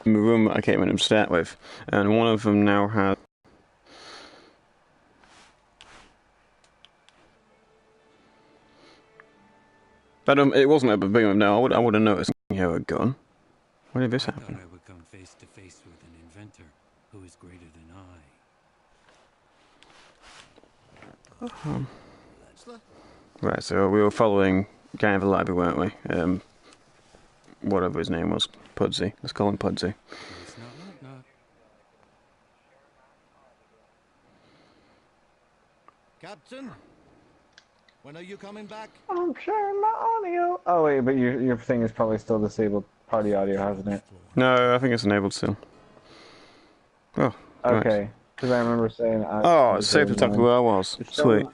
in the room that I came in and start with, and one of them now has. But it wasn't at the beginning. No, I would have noticed you have a gun. When did this happen? I thought I would come face to face with an inventor who is greater than I. Right, so we were following guy in the library, weren't we? Whatever his name was, Pudsey. Let's call him Pudsey. It's not. Captain, when are you coming back? I'm sharing my audio. Oh wait, but your thing is probably still disabled. Party audio, hasn't it? No, I think it's enabled still. Oh, okay. Because I remember saying. Oh, it's safe to talk to where I was. Sweet.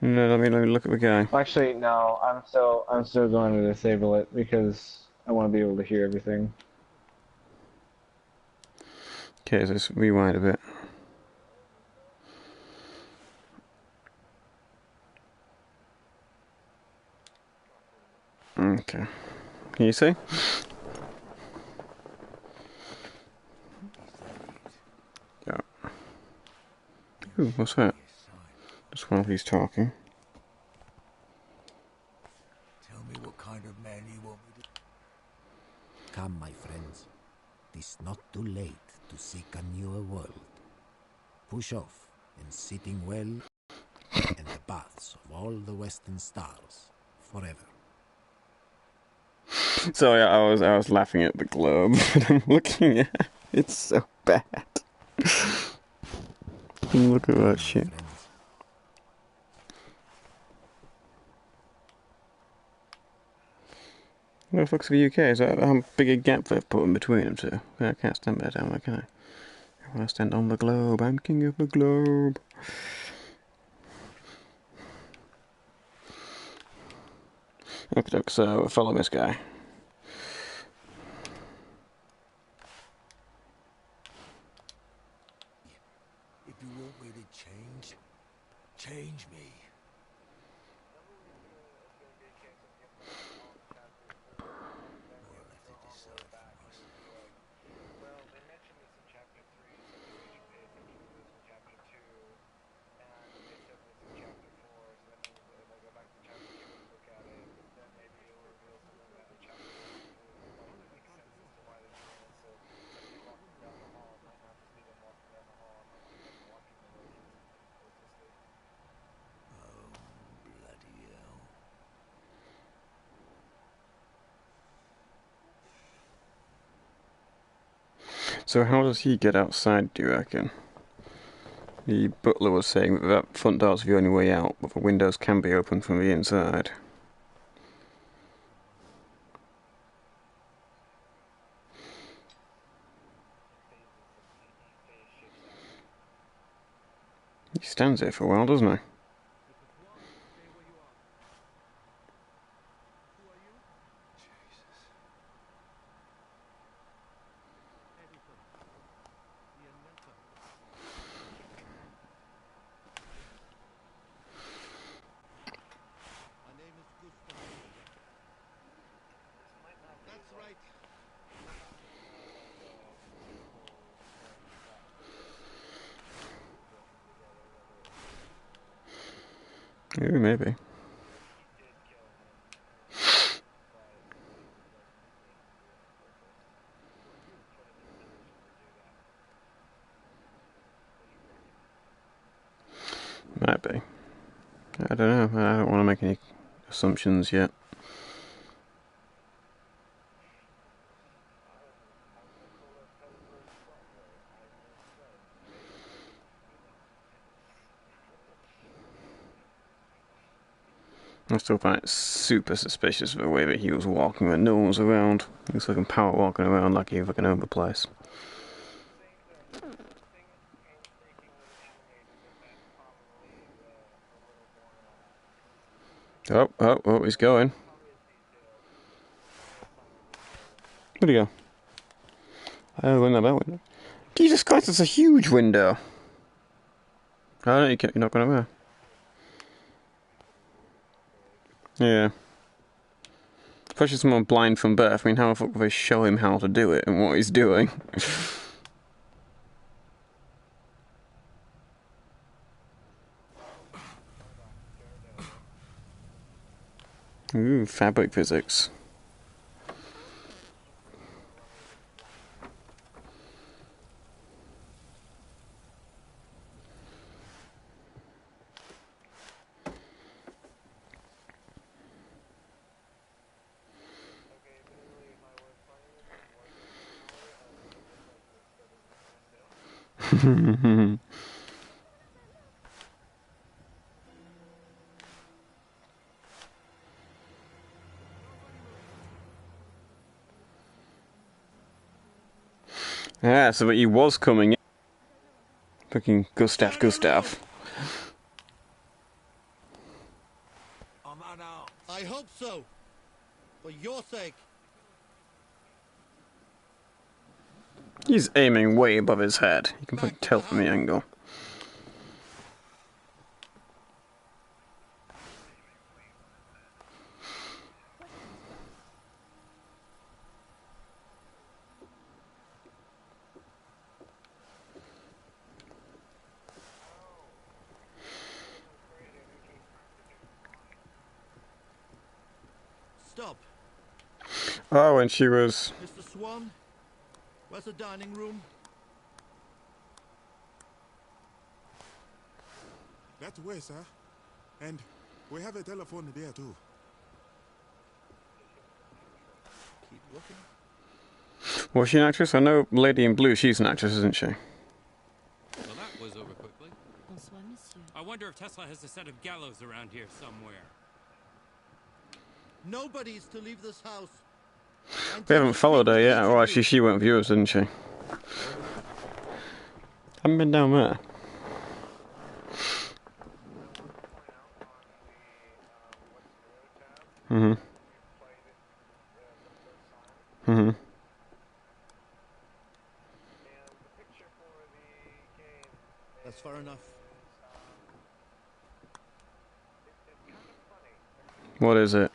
No, let me look at the guy. Actually, no. I'm still going to disable it because I want to be able to hear everything. Okay, so let's rewind a bit. Okay. Can you see? Yeah. Ooh, what's that? Just while he's talking. Tell me what kind of man you want me to... Come, my friends. Tis not too late to seek a newer world. Push off, and sitting well in the baths of all the western stars, forever. So yeah, I was laughing at the globe that I'm looking at. It's so bad. Look at that shit. What the fuck's the UK? Is that how big a gap they've put in between them two? I can't stand that down there, can I? I want to stand on the globe. I'm king of the globe. Okay, so follow this guy. If you want me to change me. So how does he get outside, do you reckon? The butler was saying that front door's the only way out, but the windows can be opened from the inside. He stands there for a while, doesn't he? Yeah, maybe. Might be. I don't know. I don't want to make any assumptions yet. I still find it super suspicious of the way that he was walking when no one was around. He was fucking power walking around like he fucking owned the place. Oh, he's going. Where'd he go? Oh, went that window. Jesus Christ, it's a huge window. Oh, no, you're not going to Yeah. especially someone blind from birth. I mean, how the fuck will they show him how to do it and what he's doing? Ooh, fabric physics. Yeah, so he was coming in. Fucking Gustav. I'm on out. I hope so. For your sake. He's aiming way above his head. You can fucking tell from the angle. Stop. Oh, and she was... Mr. Swan, where's the dining room? That way, sir. And we have a telephone there too. Keep looking. Was she an actress? I know Lady in Blue, she's an actress, isn't she? Well, that was over quickly. Bonsoir, monsieur. I wonder if Tesla has a set of gallows around here somewhere. Nobody's to leave this house. We haven't followed her yet. Well, actually, she went with us, didn't she? Haven't been down there. That's far enough. What is it?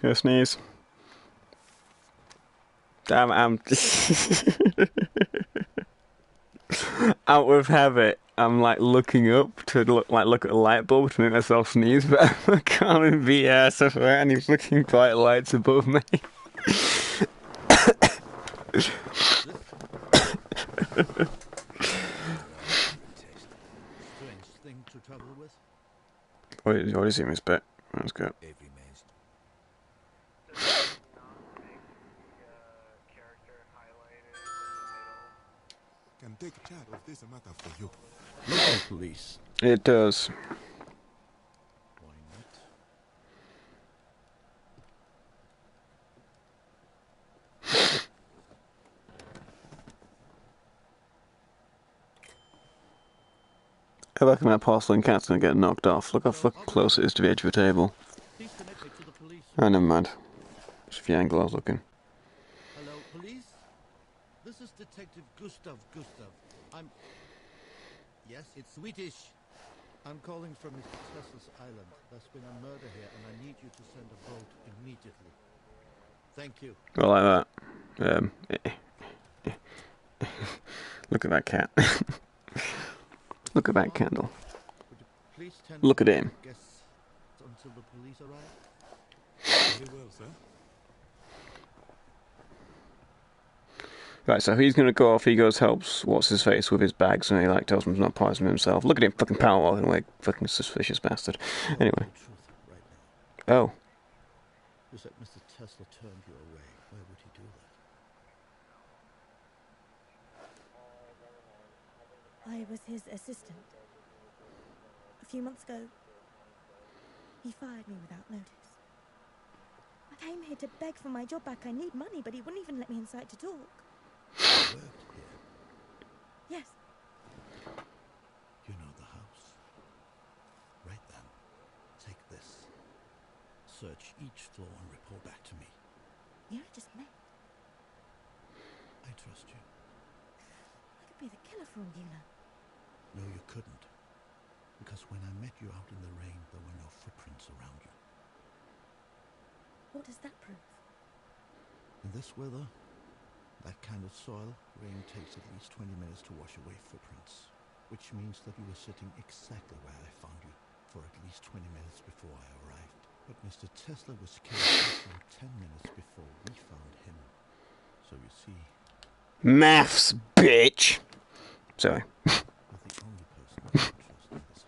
Go sneeze. Damn, I'm out of habit. I'm like looking up to look at a light bulb to make myself sneeze, but I can't even be ass of that, and he's looking bright lights above me. Strange thing to travel with. What is he, Miss Bet? Let's go. Every man's Can take charge of this matter for you. Local police. It does. Why not? I reckon that porcelain cat's gonna get knocked off. Look how fucking close it is to the edge of the table. Please connect me to the police. Oh, never mind. Just the angle I was looking. Hello, police? This is Detective Gustav. Yes, it's Swedish. I'm calling from Mr. Tesla's island. There's been a murder here, and I need you to send a boat immediately. Thank you. Go like that. Look at that cat. Look at that candle. Would you please tend Look to at him. guests until the police arrive? Very well, sir. Right, so he's gonna go off. He goes, helps what's his face with his bags, and he like tells him he's not poisoning himself. Look at him, fucking power walking away, fucking suspicious bastard. Anyway. The truth right now. Oh. You said Mr. Tesla turned you away. Why would he do that? I was his assistant. A few months ago, he fired me without notice. I came here to beg for my job back. I need money, but he wouldn't even let me inside to talk. You worked here. Yes, You know the house. Right then, take this. search each floor and report back to me. You just met. I trust you. I could be the killer for all you know. No, you couldn't. Because when I met you out in the rain, there were no footprints around you. What does that prove? In this weather, that kind of soil, rain takes at least 20 minutes to wash away footprints. Which means that you were sitting exactly where I found you for at least 20 minutes before I arrived. But Mr. Tesla was killed less than 10 minutes before we found him. So you see, Maths, bitch! Sorry. you're the only person I can trust in this house.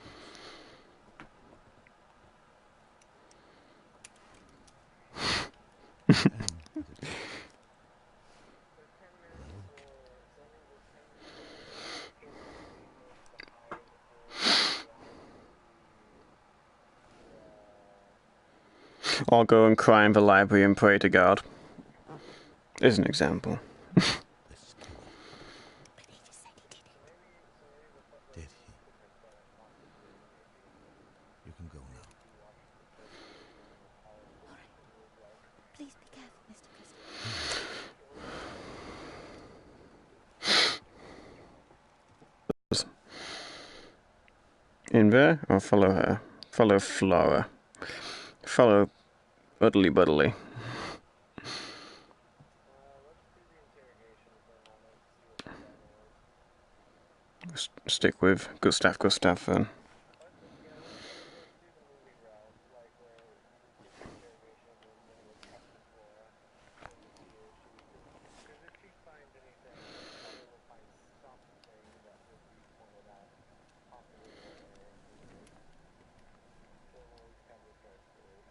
I am, as it is. Now look. I'll go and cry in the library and pray to God. As an example. This killer. But he just said he did it. Did he? You can go now. All right. Please be careful, Mr. Christopher. In there, or follow her? Follow Flora. Follow Buddly Buddly. Stick with Gustav then.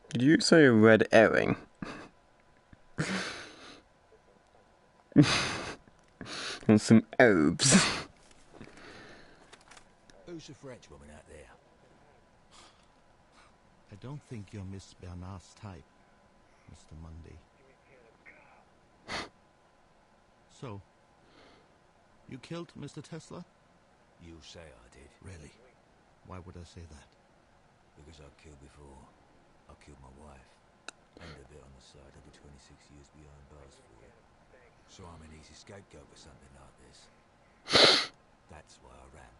Did you say a red herring? And some herbs. Who's the French woman out there? I don't think you're Miss Bernard's type, Mr. Mundy. So, you killed Mr. Tesla? You say I did. Really? Why would I say that? Because I've killed before. I killed my wife. And a bit on the side. I'll be 26 years behind bars for it. So I'm an easy scapegoat for something like this. That's why I ran.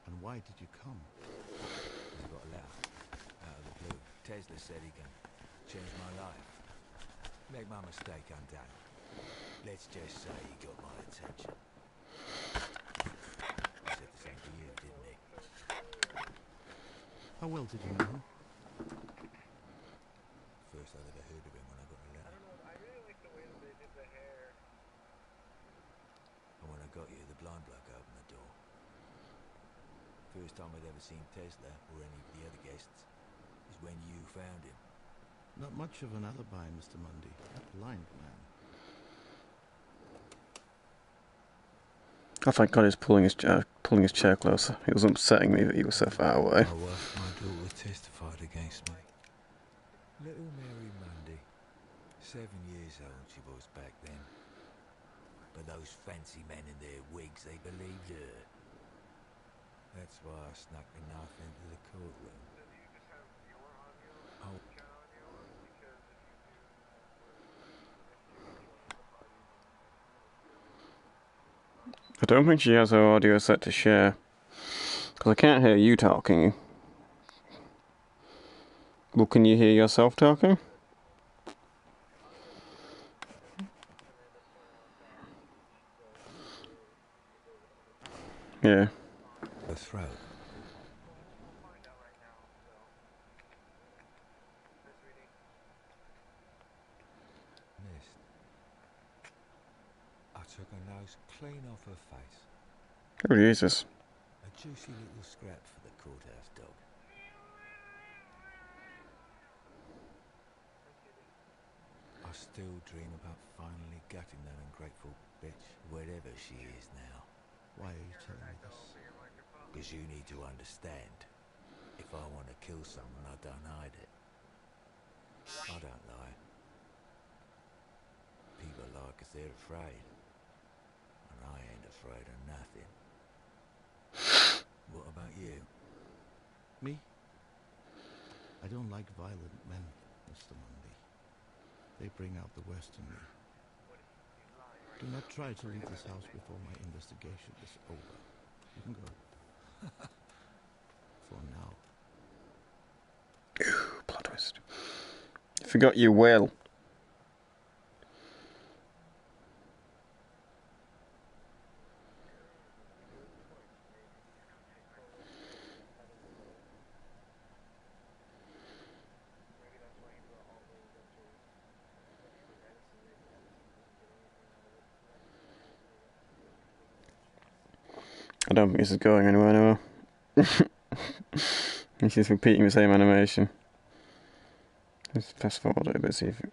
And why did you come? Because I got a letter. Out of the blue. Tesla said he can change my life. Make my mistake undone. Let's just say he got my attention. He said the same to you, didn't he? How well did you know him? First I'd ever heard of him when I got a letter. And when I got you, the blind bloke opened the door. First time I'd ever seen Tesla, or any of the other guests, is when you found him. Not much of an alibi, Mr. Mundy. That blind man. Oh, thank God he's pulling his chair closer. It was upsetting me that he was so far away. My daughter testified against me. Little Mary Mundy. 7 years old she was back then. But those fancy men in their wigs, they believed her. That's why I snuck the knife into the courtroom. Oh. I don't think she has her audio set to share. Because I can't hear you talking. Well, can you hear yourself talking? Yeah. The throat. Missed. I took her nose clean off her face. Oh, Jesus. A juicy little scrap for the courthouse dog. I still dream about finally gutting that ungrateful bitch, wherever she is now. Why are you telling me this? Because you need to understand. If I want to kill someone, I don't hide it. I don't lie. People lie because they're afraid. And I ain't afraid of nothing. What about you? Me? I don't like violent men. Mr. Mundy. They bring out the worst in me. Do not try to leave this house before my investigation is over. You can go. For now. Plot twist. You forgot your will. I don't think this is going anywhere now. He's just repeating the same animation. Let's fast forward it a bit, see if it...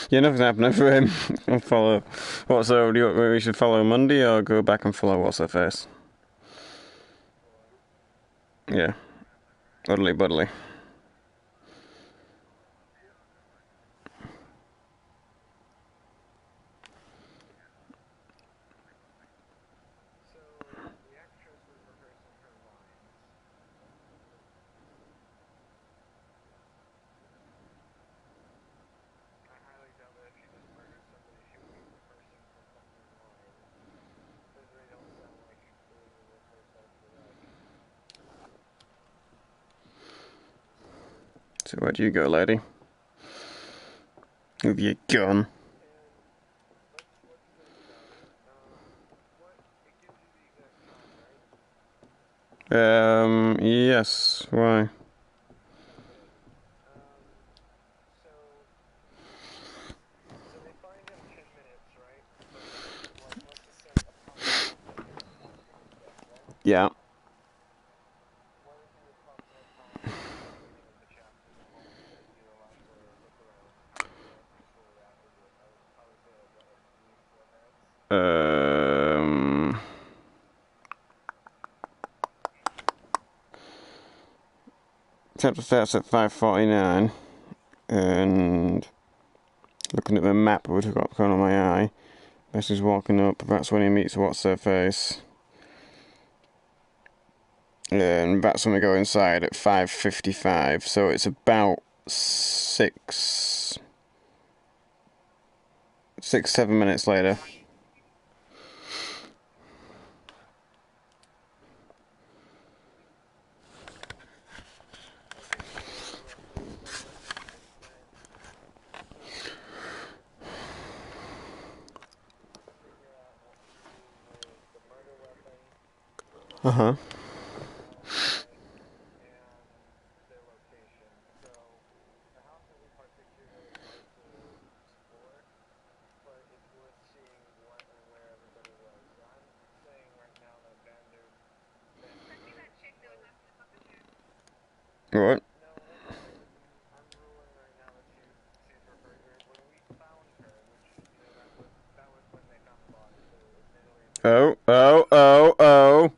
Yeah, nothing's happening for him. I'll follow... What, so do you want we should follow Monday or go back and follow what's her face? Yeah. Uddly buddly. So where'd you go, lady? With your gun. Yes, why? Yeah. Chapter starts at 5:49, and looking at the map which I've got going on my eye, Bess is walking up, that's when he meets what's her face. And that's when we go inside at 5:55, so it's about 7 minutes later. Uh-huh. What? Oh.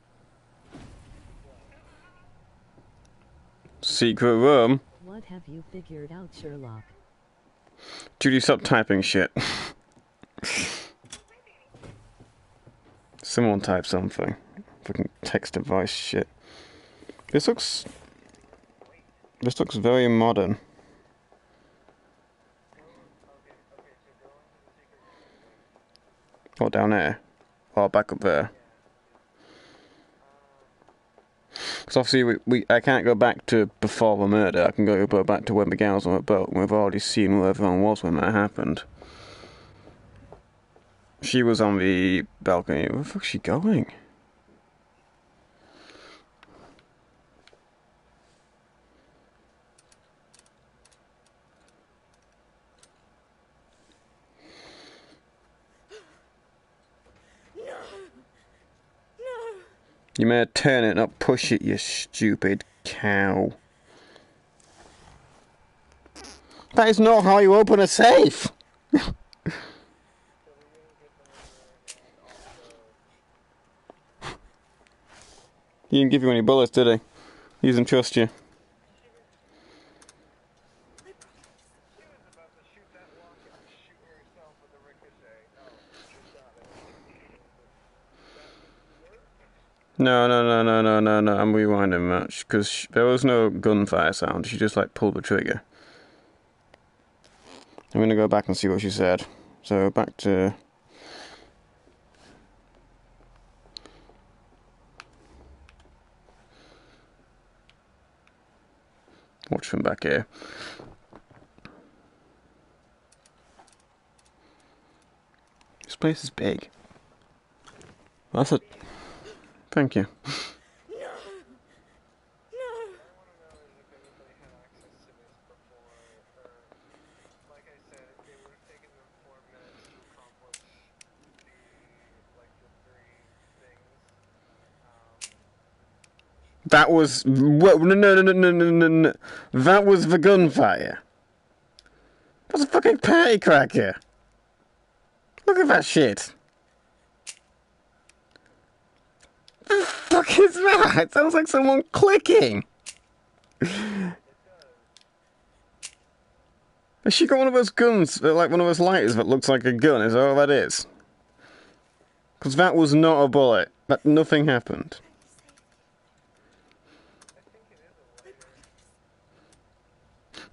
Secret room. What have you figured out, Sherlock? Judy, stop typing shit. Someone type something. Fucking text to voice shit. This looks very modern. Oh, down there. Oh, back up there. Because obviously I can't go back to before the murder. I can go back to when the gals on the boat, and we've already seen where everyone was when that happened. She was on the balcony. Where the fuck's she going? You may turn it, not push it, you stupid cow. That is not how you open a safe! He didn't give you any bullets, did he? He doesn't trust you. No, no, no, no, no, no, no. I'm rewinding much because there was no gunfire sound. She just like pulled the trigger. I'm gonna go back and see what she said. So back to. Watch from back here. This place is big. That's a. Thank you. That was no, no, no, no, no, no, no. That was the gunfire. That's a fucking party cracker. Look at that shit. The fuck is that? It sounds like someone clicking. Has she got one of those guns, like one of those lighters that looks like a gun? Is that all that is? Because that was not a bullet. That nothing happened.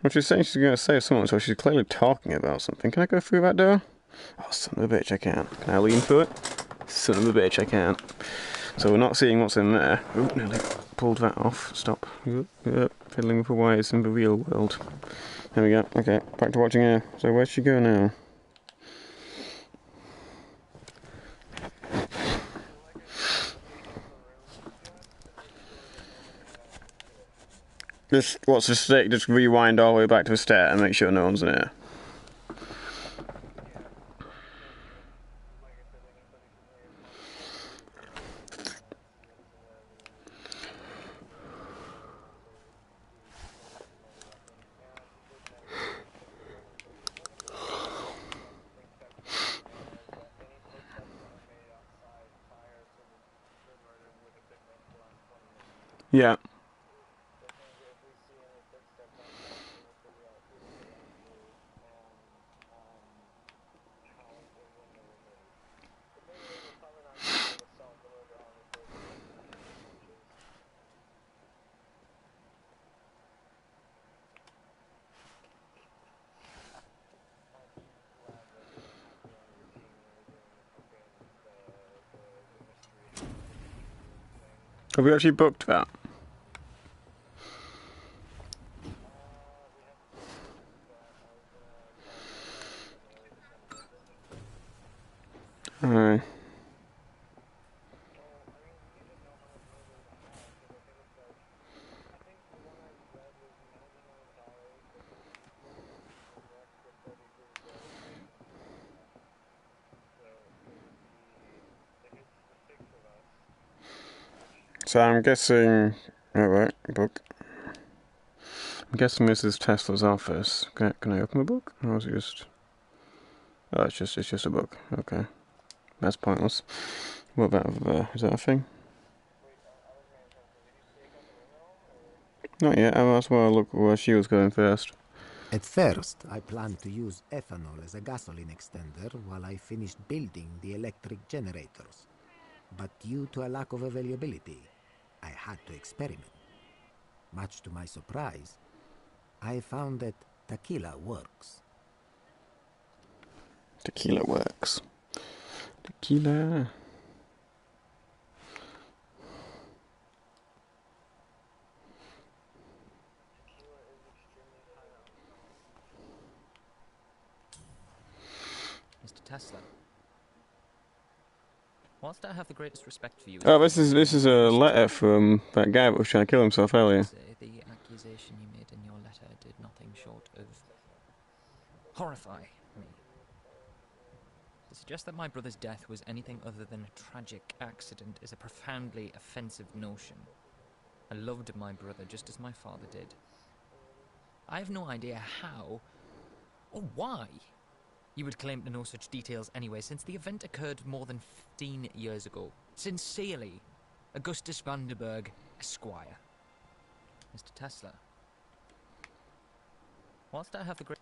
Well, she's saying she's going to save someone, so she's clearly talking about something. Can I go through that door? Oh, son of a bitch, I can't. Can I lean through it? Son of a bitch, I can't. So we're not seeing what's in there. Oop, nearly pulled that off. Stop. Fiddling with the wires in the real world. There we go. Okay, back to watching her. So where'd she go now? What's the stick? Just rewind all the way back to the start and make sure no one's in here. Yeah. Have we actually booked that? Alright. So I'm guessing. Alright, book. I'm guessing this is Tesla's office. Can I open the book? Or is it just. Oh, it's just a book. Okay. That's pointless. What about is that a thing? Not yet. I might as well look where she was going first. At first, I planned to use ethanol as a gasoline extender while I finished building the electric generators. But due to a lack of availability, I had to experiment. Much to my surprise, I found that tequila works. Tequila works. Tequila. Mr. Tesla. Whilst I have the greatest respect for you... Oh, this is a letter from that guy that was trying to kill himself earlier. The accusation you made in your letter did nothing short of horrify me. To suggest that my brother's death was anything other than a tragic accident is a profoundly offensive notion. I loved my brother just as my father did. I have no idea how or why you would claim to know such details anyway, since the event occurred more than 15 years ago. Sincerely, Augustus Vanderberg, Esquire. Mr. Tesla. Whilst I have the great...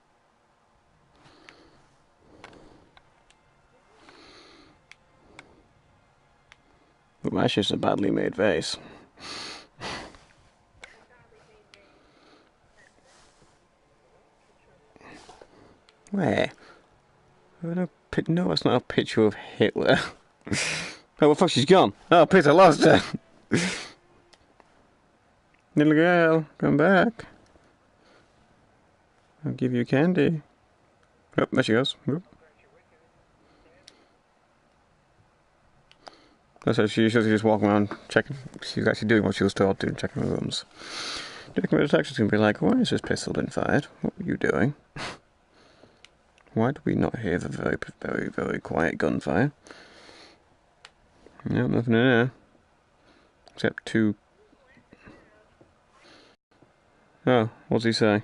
That's just a badly made vase. Where? No, that's not a picture of Hitler. Oh, well, fuck, she's gone. Oh, Peter, I lost her. Little girl, come back. I'll give you candy. Oh, there she goes. Oop. So she's just walking around checking. She's actually doing what she was told to, checking the rooms. The detective's going to be like, why has this pistol been fired? What were you doing? Why do we not hear the very, very, very quiet gunfire? No, nothing in there. Except two... Oh, what's he say?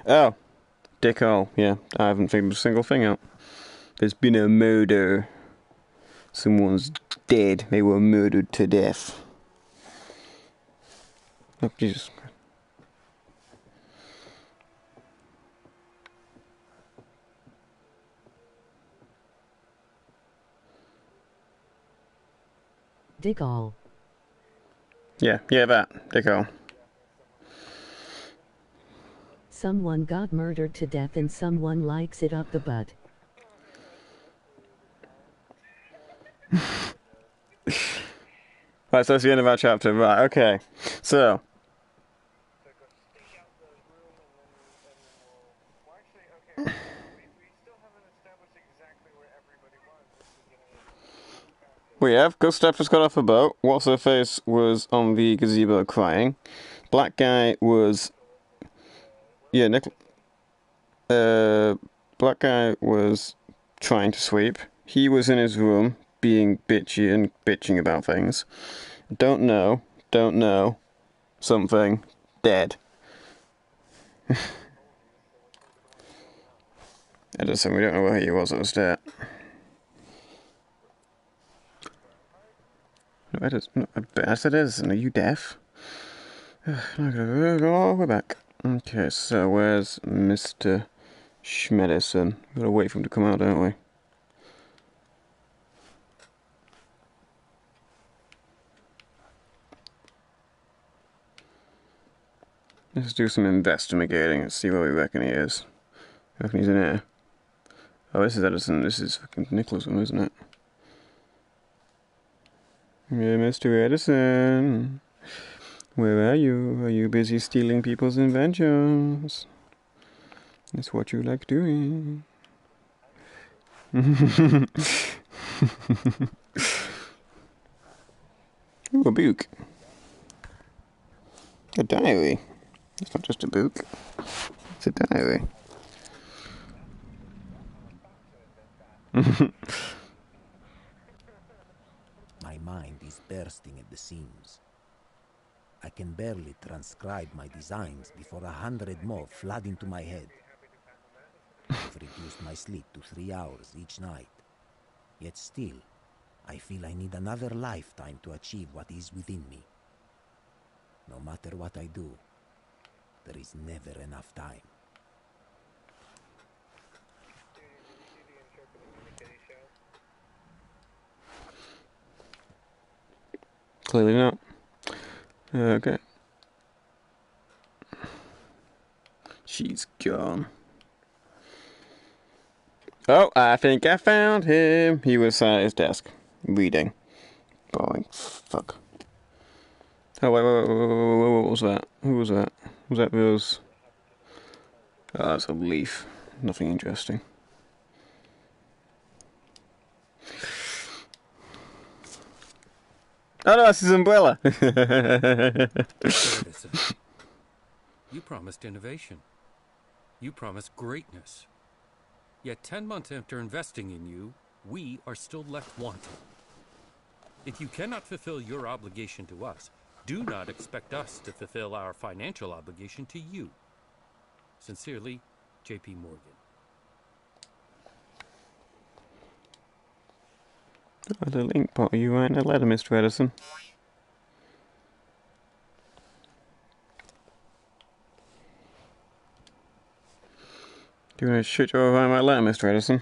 Oh, dickhole. Yeah, I haven't figured a single thing out. There's been a murder. Someone's dead. They were murdered to death. Oh, Jesus. Dickhole. Yeah, that. Dickhole. Someone got murdered to death and someone likes it up the butt. Right, so that's the end of our chapter. Right, okay. So. We have Gustav just got off a boat. What's her face was on the gazebo crying. Black guy was. Yeah, black guy was trying to sweep. He was in his room being bitchy and bitching about things. Don't know. Something. Dead. Edison, we don't know where he was at the start. No, Edison, I said Edison, are you deaf? Oh, we're back. Okay, so where's Mr. Schmedison? We've got to wait for him to come out, don't we? Let's do some investigating and see where we reckon he is. I reckon he's in here. Oh, this is Edison. This is fucking Nicholas, isn't it? Yeah, Mr. Edison. Where are you? Are you busy stealing people's inventions? That's what you like doing. Ooh, a book. A diary. It's not just a book. It's a diary. My mind is bursting at the seams. I can barely transcribe my designs before 100 more flood into my head. I've reduced my sleep to 3 hours each night. Yet still, I feel I need another lifetime to achieve what is within me. No matter what I do, there is never enough time. Clearly not. Okay. She's gone. Oh, I think I found him. He was at his desk, reading. Boring. Fuck. Oh, wait, what was that? Who was that? Was that Rose? Oh, that's a leaf. Nothing interesting. Oh no, that's his umbrella. You promised innovation. You promised greatness. Yet 10 months after investing in you, we are still left wanting. If you cannot fulfill your obligation to us, do not expect us to fulfill our financial obligation to you. Sincerely, J.P. Morgan. Oh, the link pot. Are you writing a letter, Mr. Edison? Do you want to shut your over my letter, Mr. Edison?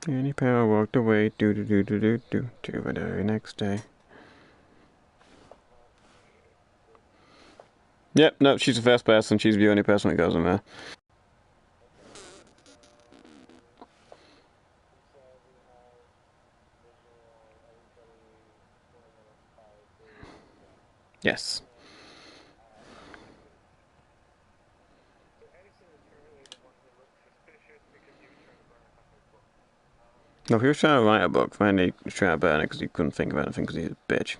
Any power walked away, do do do do do do, to the very next day. Yep, no, she's the first person, she's the only person that goes in there. Yes. No, he was trying to write a book, then he was trying to burn it because he couldn't think of anything because he's a bitch.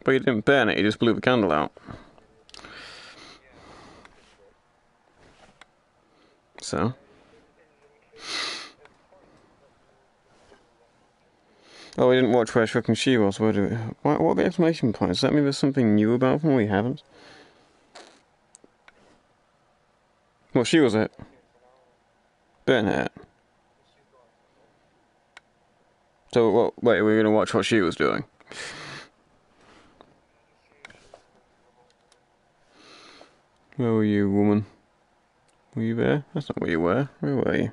But he didn't burn it, he just blew the candle out. So? Oh, we didn't watch where fucking she was. What are the exclamation points? Does that mean there's something new about them we haven't? Well, she was it. Burnett. So, what, wait, we're gonna watch what she was doing? Where were you, woman? Were you there? That's not where you were. Where were you?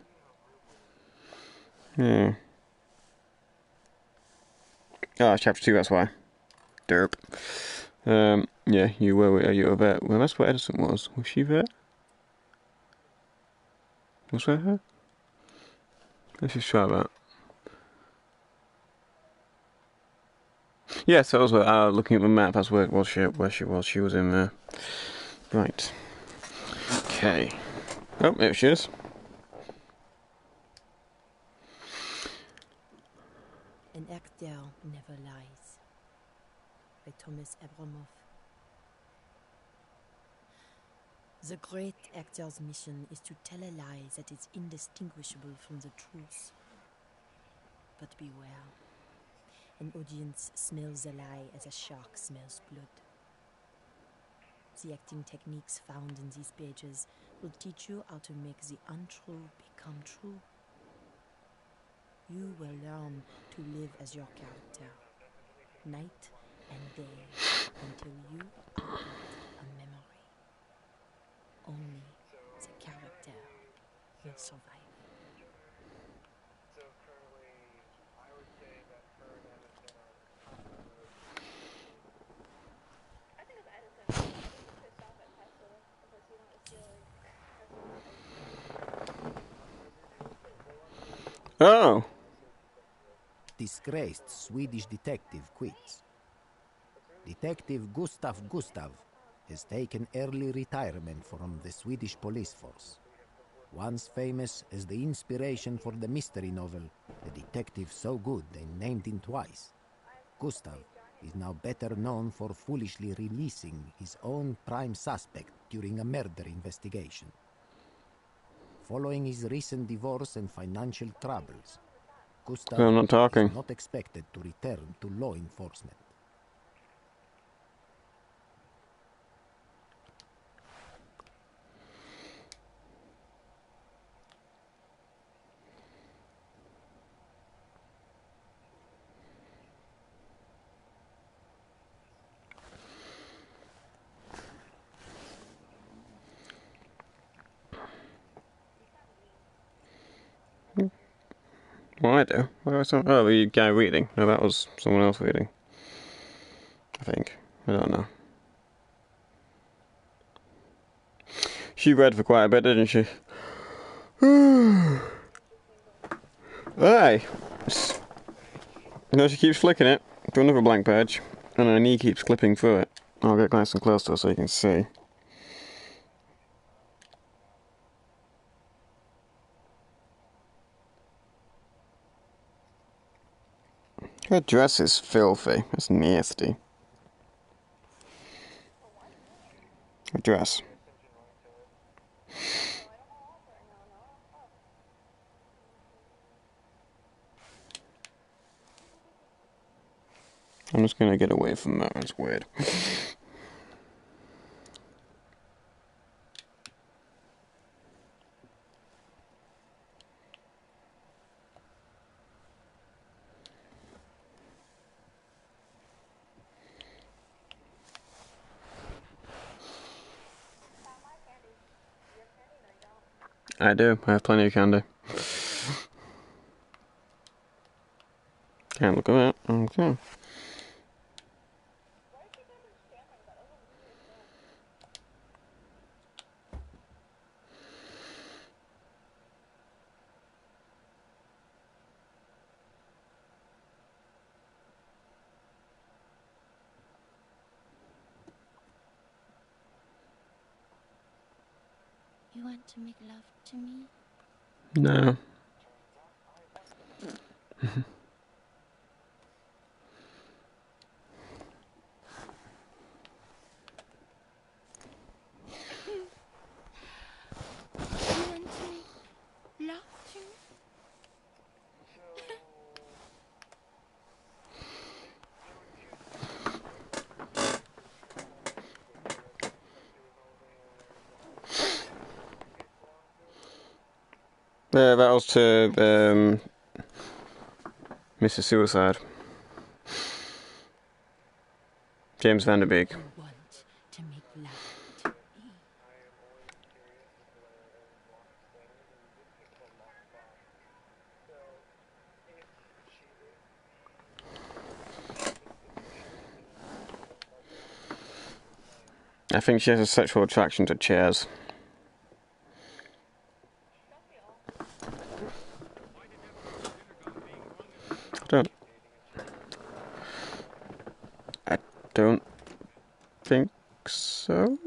Yeah. Ah, chapter 2, that's why. Derp. Yeah, you were there. Well, that's where Edison was. Was she there? Was that her? Let's just try that. Yes, that was where, looking at the map, that's where she was. She was in there. Right. Okay. Oh, there she is. An actor never lies. By Thomas Abramoff. The great actor's mission is to tell a lie that is indistinguishable from the truth. But beware. An audience smells a lie as a shark smells blood. The acting techniques found in these pages will teach you how to make the untrue become true. You will learn to live as your character, night and day, until you are but a memory. Only the character will survive. Oh! Disgraced Swedish detective quits. Detective Gustav has taken early retirement from the Swedish police force. Once famous as the inspiration for the mystery novel, The Detective So Good They Named Him Twice, Gustav is now better known for foolishly releasing his own prime suspect during a murder investigation. Following his recent divorce and financial troubles, Gustav I'm not talking. is not expected to return to law enforcement. Well, I do. Oh, the guy reading. No, that was someone else reading. I think. I don't know. She read for quite a bit, didn't she? Aye. No, she keeps flicking it to another blank page, and her knee keeps clipping through it. I'll get nice and close to her so you can see. Her dress is filthy. It's nasty. Her dress. I'm just gonna get away from that. It's weird. I do. I have plenty of candy. Can't look at that. Okay. You want to make love to me? No. You want to make love to me? Yeah, that was to Mr. Suicide. James Van Der Beek. You want to make love to me? I think she has a sexual attraction to chairs. I don't think so.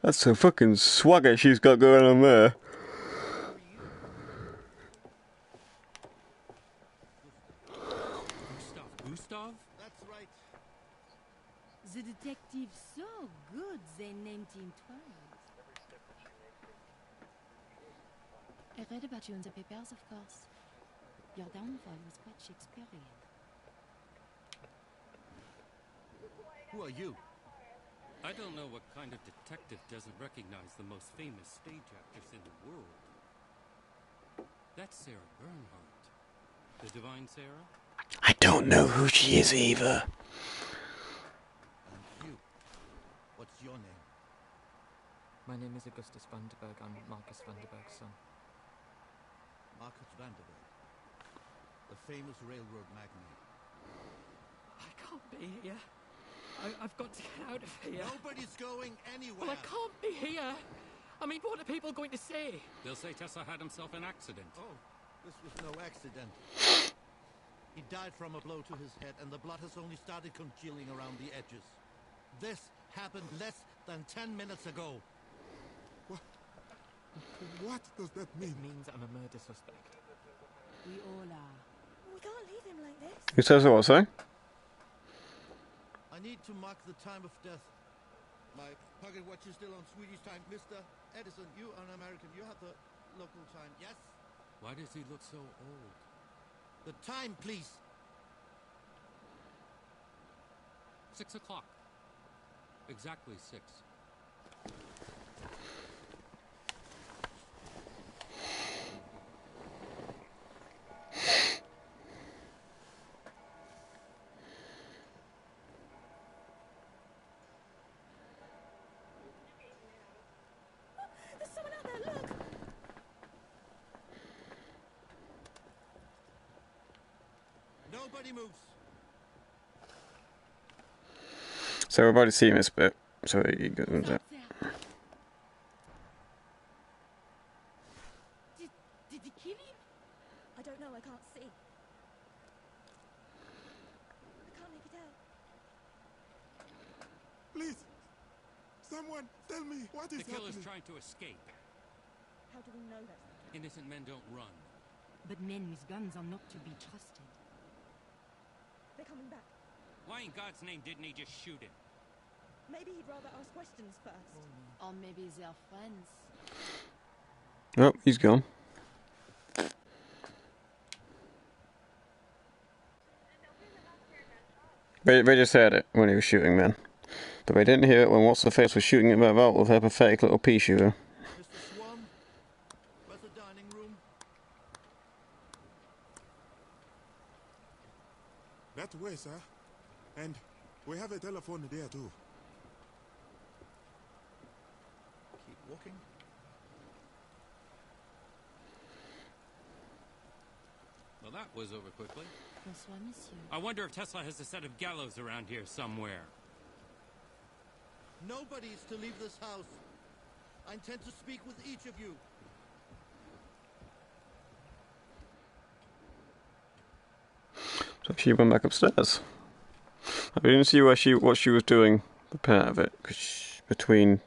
That's a fucking swagger she's got going on there. Gustav? That's right. The detective so good they named him twice. I read about you in the papers, of course. Your downfall was quite Shakespearean. Who are you? I don't know what kind of detective doesn't recognize the most famous stage actress in the world. That's Sarah Bernhardt. The Divine Sarah? I don't know who she is either. And you? What's your name? My name is Augustus Vanderberg. I'm Marcus Vanderberg's son. Marcus Vanderberg, the famous railroad magnate. I can't be here. I've got to get out of here. Nobody's going anywhere. Well, I can't be here. I mean, what are people going to say? They'll say Tessa had himself an accident. Oh, this was no accident. He died from a blow to his head, and the blood has only started congealing around the edges. This happened less than 10 minutes ago. What does that mean? It means I'm a murder suspect. We all are. We can't leave him like this. Who says what, say? I need to mark the time of death. My pocket watch is still on Swedish time. Mr. Edison, you are an American. You have the local time, yes? Why does he look so old? The time, please. 6 o'clock. Exactly 6. There's someone out there, look! Nobody moves. So we've already seen this bit. So he goes into it. Did he kill him? I don't know, I can't see. I can't make it out. Please. Someone tell me what is The killer's happening. trying to escape. How do we know that? Innocent men don't run. But men with guns are not to be trusted. They're coming back. Why in God's name didn't he just shoot him? Maybe he'd rather ask questions first. Or maybe they're friends. Oh, he's gone. They just heard it when he was shooting then. But they didn't hear it when What's-the-Face was shooting him about with her pathetic little pea shooter. Mr. Swan, where's the dining room? That way, sir. And we have a telephone there too. Keep walking. Well, that was over quickly. Bonsoir, monsieur. I wonder if Tesla has a set of gallows around here somewhere. Nobody's to leave this house. I intend to speak with each of you. So she went back upstairs. I didn't see what she was doing, the part of it, cause between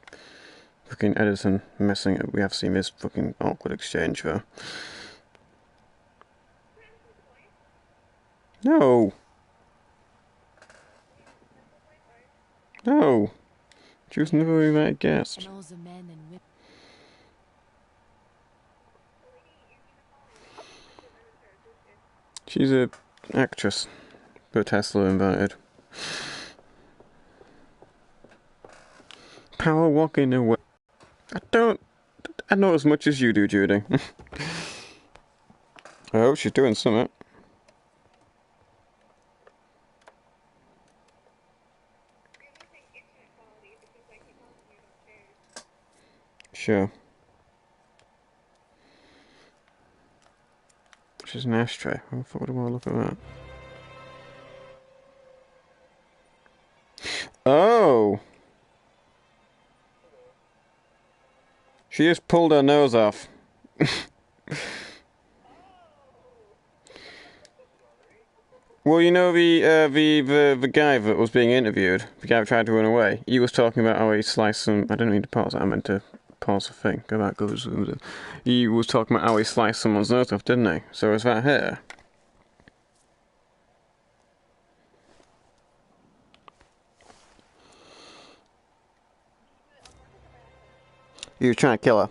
fucking Edison messing up. We have seen this fucking awkward exchange though. No. No. She was never even a guest. And all the men and women. She's a actress, but Tesla invited. Power walking away. I know as much as you do, Judy. Oh, she's doing something. Sure. She's an ashtray. Who the fuck would I want to look at that? Oh! She just pulled her nose off. Well, you know the guy that was being interviewed, the guy that tried to run away, he was talking about how he sliced some... I didn't mean to pause it, I meant to pause the thing. Go back, go zoom in. He was talking about how he sliced someone's nose off, didn't he? So is that her? You were trying to kill her.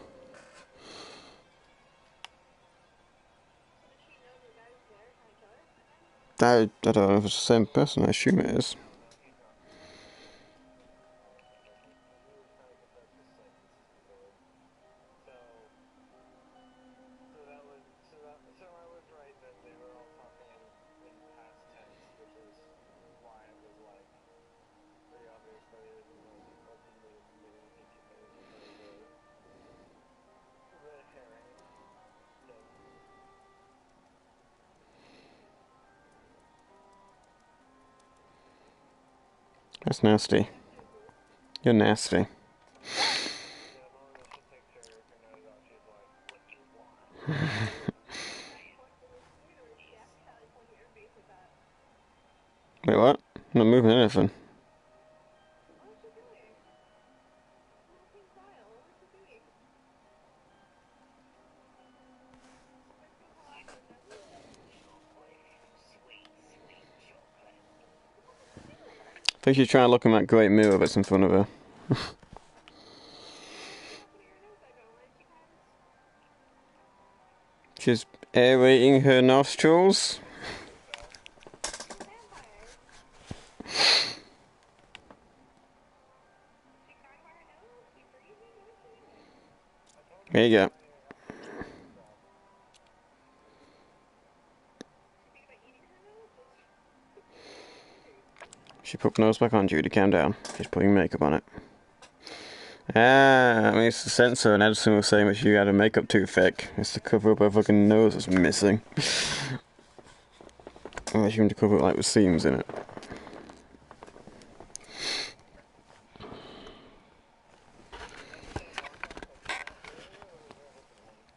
I don't know if it's the same person, I assume it is. That's nasty. You're nasty. Wait, what? I'm not moving anything. I think she's trying to look in that great mirror that's in front of her. She's aerating her nostrils. There you go. She put the nose back on, Judy, calm down. She's putting makeup on it. Ah, I mean, it's the sensor, and Edison was saying that she had her makeup too thick. It's to cover up her fucking nose that's missing. Unless you want to cover it like with seams in it.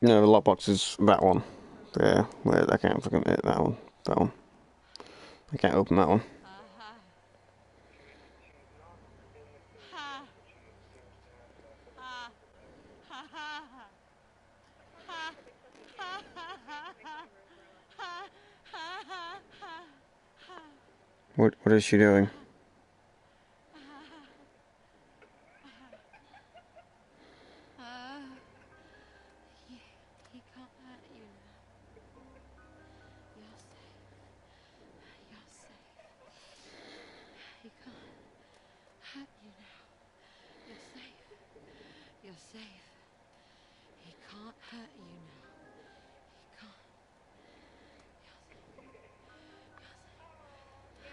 No, the lockbox is that one. There, where I can't fucking hit that one. That one. I can't open that one. What is she doing? He can't hurt you now. You're safe. He can't hurt you now. You're safe. You're safe. He can't hurt you now. He can't. You're safe.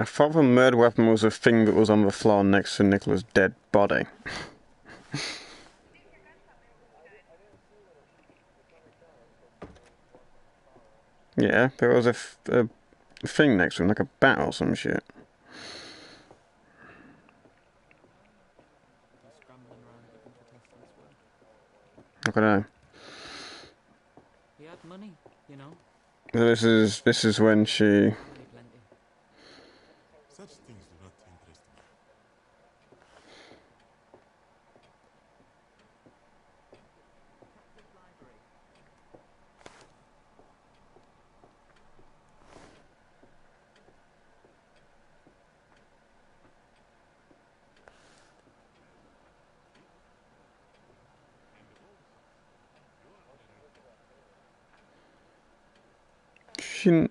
I thought the murder weapon was a thing that was on the floor next to Nicola's dead body. Yeah, there was a thing next to him, like a bat or some shit. I don't know. He had money, you know. This is when she. Such things do not interest me. She didn't.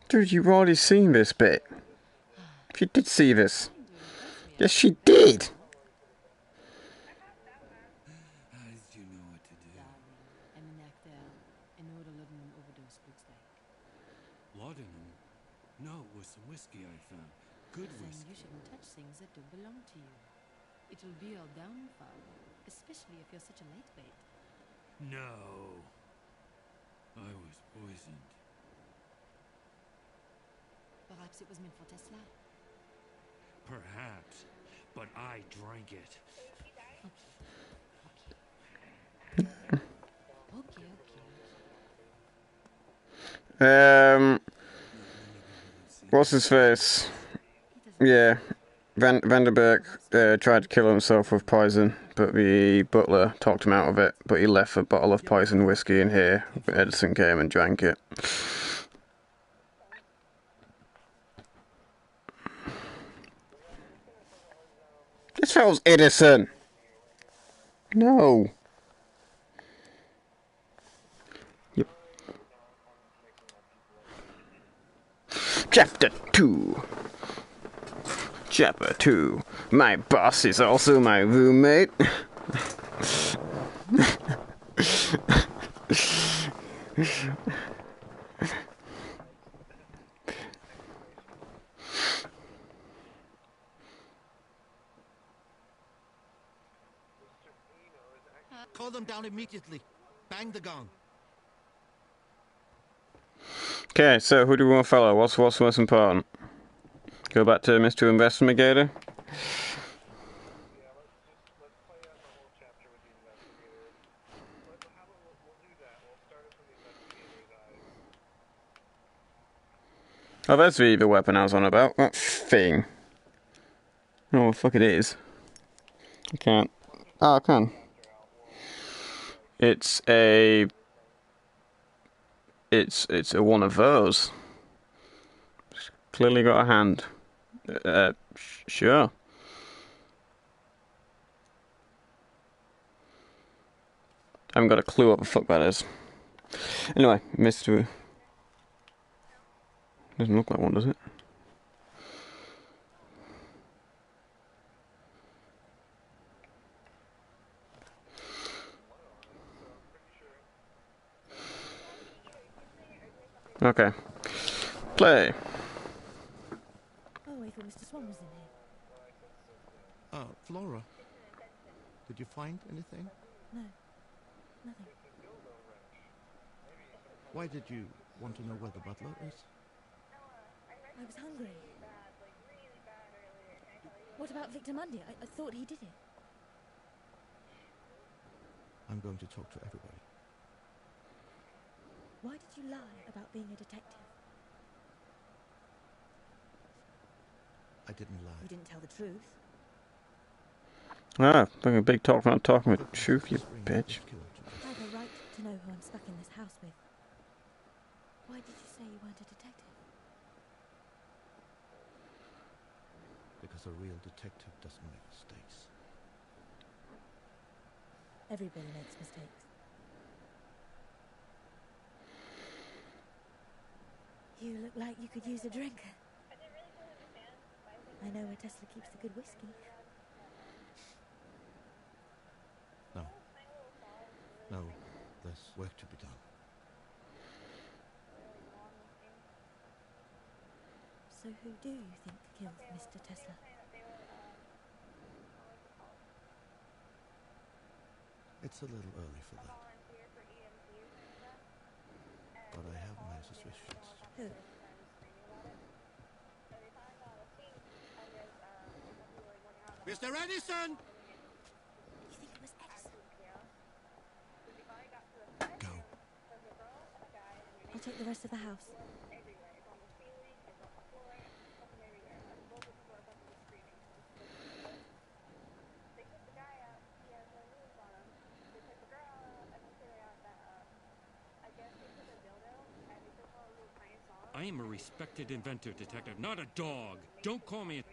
Dude, you've already seen this bit. She did see this. Yes, she did. As you know what to do. Darling, I'm an actor. I know what a laudanum overdose looks like. Laudanum? No, it was some whiskey I found. Good Then whiskey. you shouldn't touch things that don't belong to you. It'll be your downfall, especially if you're such a lightweight. No. I was poisoned. Perhaps it was meant for Tesla. Perhaps, but I drank it. Okay. What's his face? Yeah, Vanderberg tried to kill himself with poison, but the butler talked him out of it. But he left a bottle of poisoned whiskey in here. Edison came and drank it. This fellow's Edison. No. Yep. Chapter 2. Chapter 2. My boss is also my roommate. Call them down immediately. Bang the gong. Okay, so who do we want to follow? What's most important? Go back to Mr. Investigator. Oh, that's the weapon I was on about. That thing. Oh, fuck it is. I can't. Oh, I can. It's a one of those. It's clearly got a hand. Sure. I haven't got a clue what the fuck that is. Anyway, Mr. Doesn't look like one, does it? Okay. Play. Oh, I thought Mr. Swan was in here. Flora, did you find anything? No, nothing. Why did you want to know where the butler is? I was hungry. What about Victor Mundy? I thought he did it. I'm going to talk to everybody. Why did you lie about being a detective? I didn't lie. You didn't tell the truth. Ah, fucking big talk, not talking with truth, you bitch. I have a right to know who I'm stuck in this house with. Why did you say you weren't a detective? a real detective doesn't make mistakes. Everybody makes mistakes. You look like you could use a drink. I know where Tesla keeps the good whiskey. No. No, there's work to be done. So who do you think killed Mr. Tesla? It's a little early for that. But I have my suspicions. Who? Mr. Edison! You think it was Edison? Go. I'll take the rest of the house. I am a respected inventor, detective, not a dog. Don't call me a...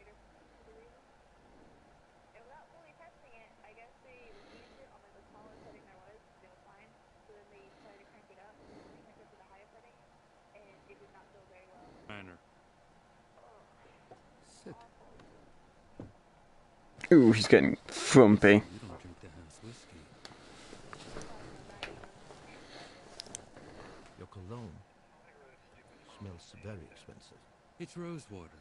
manner. Sit. Ooh, he's getting frumpy. You don't drink the house whiskey. Your cologne smells very expensive. It's rose water.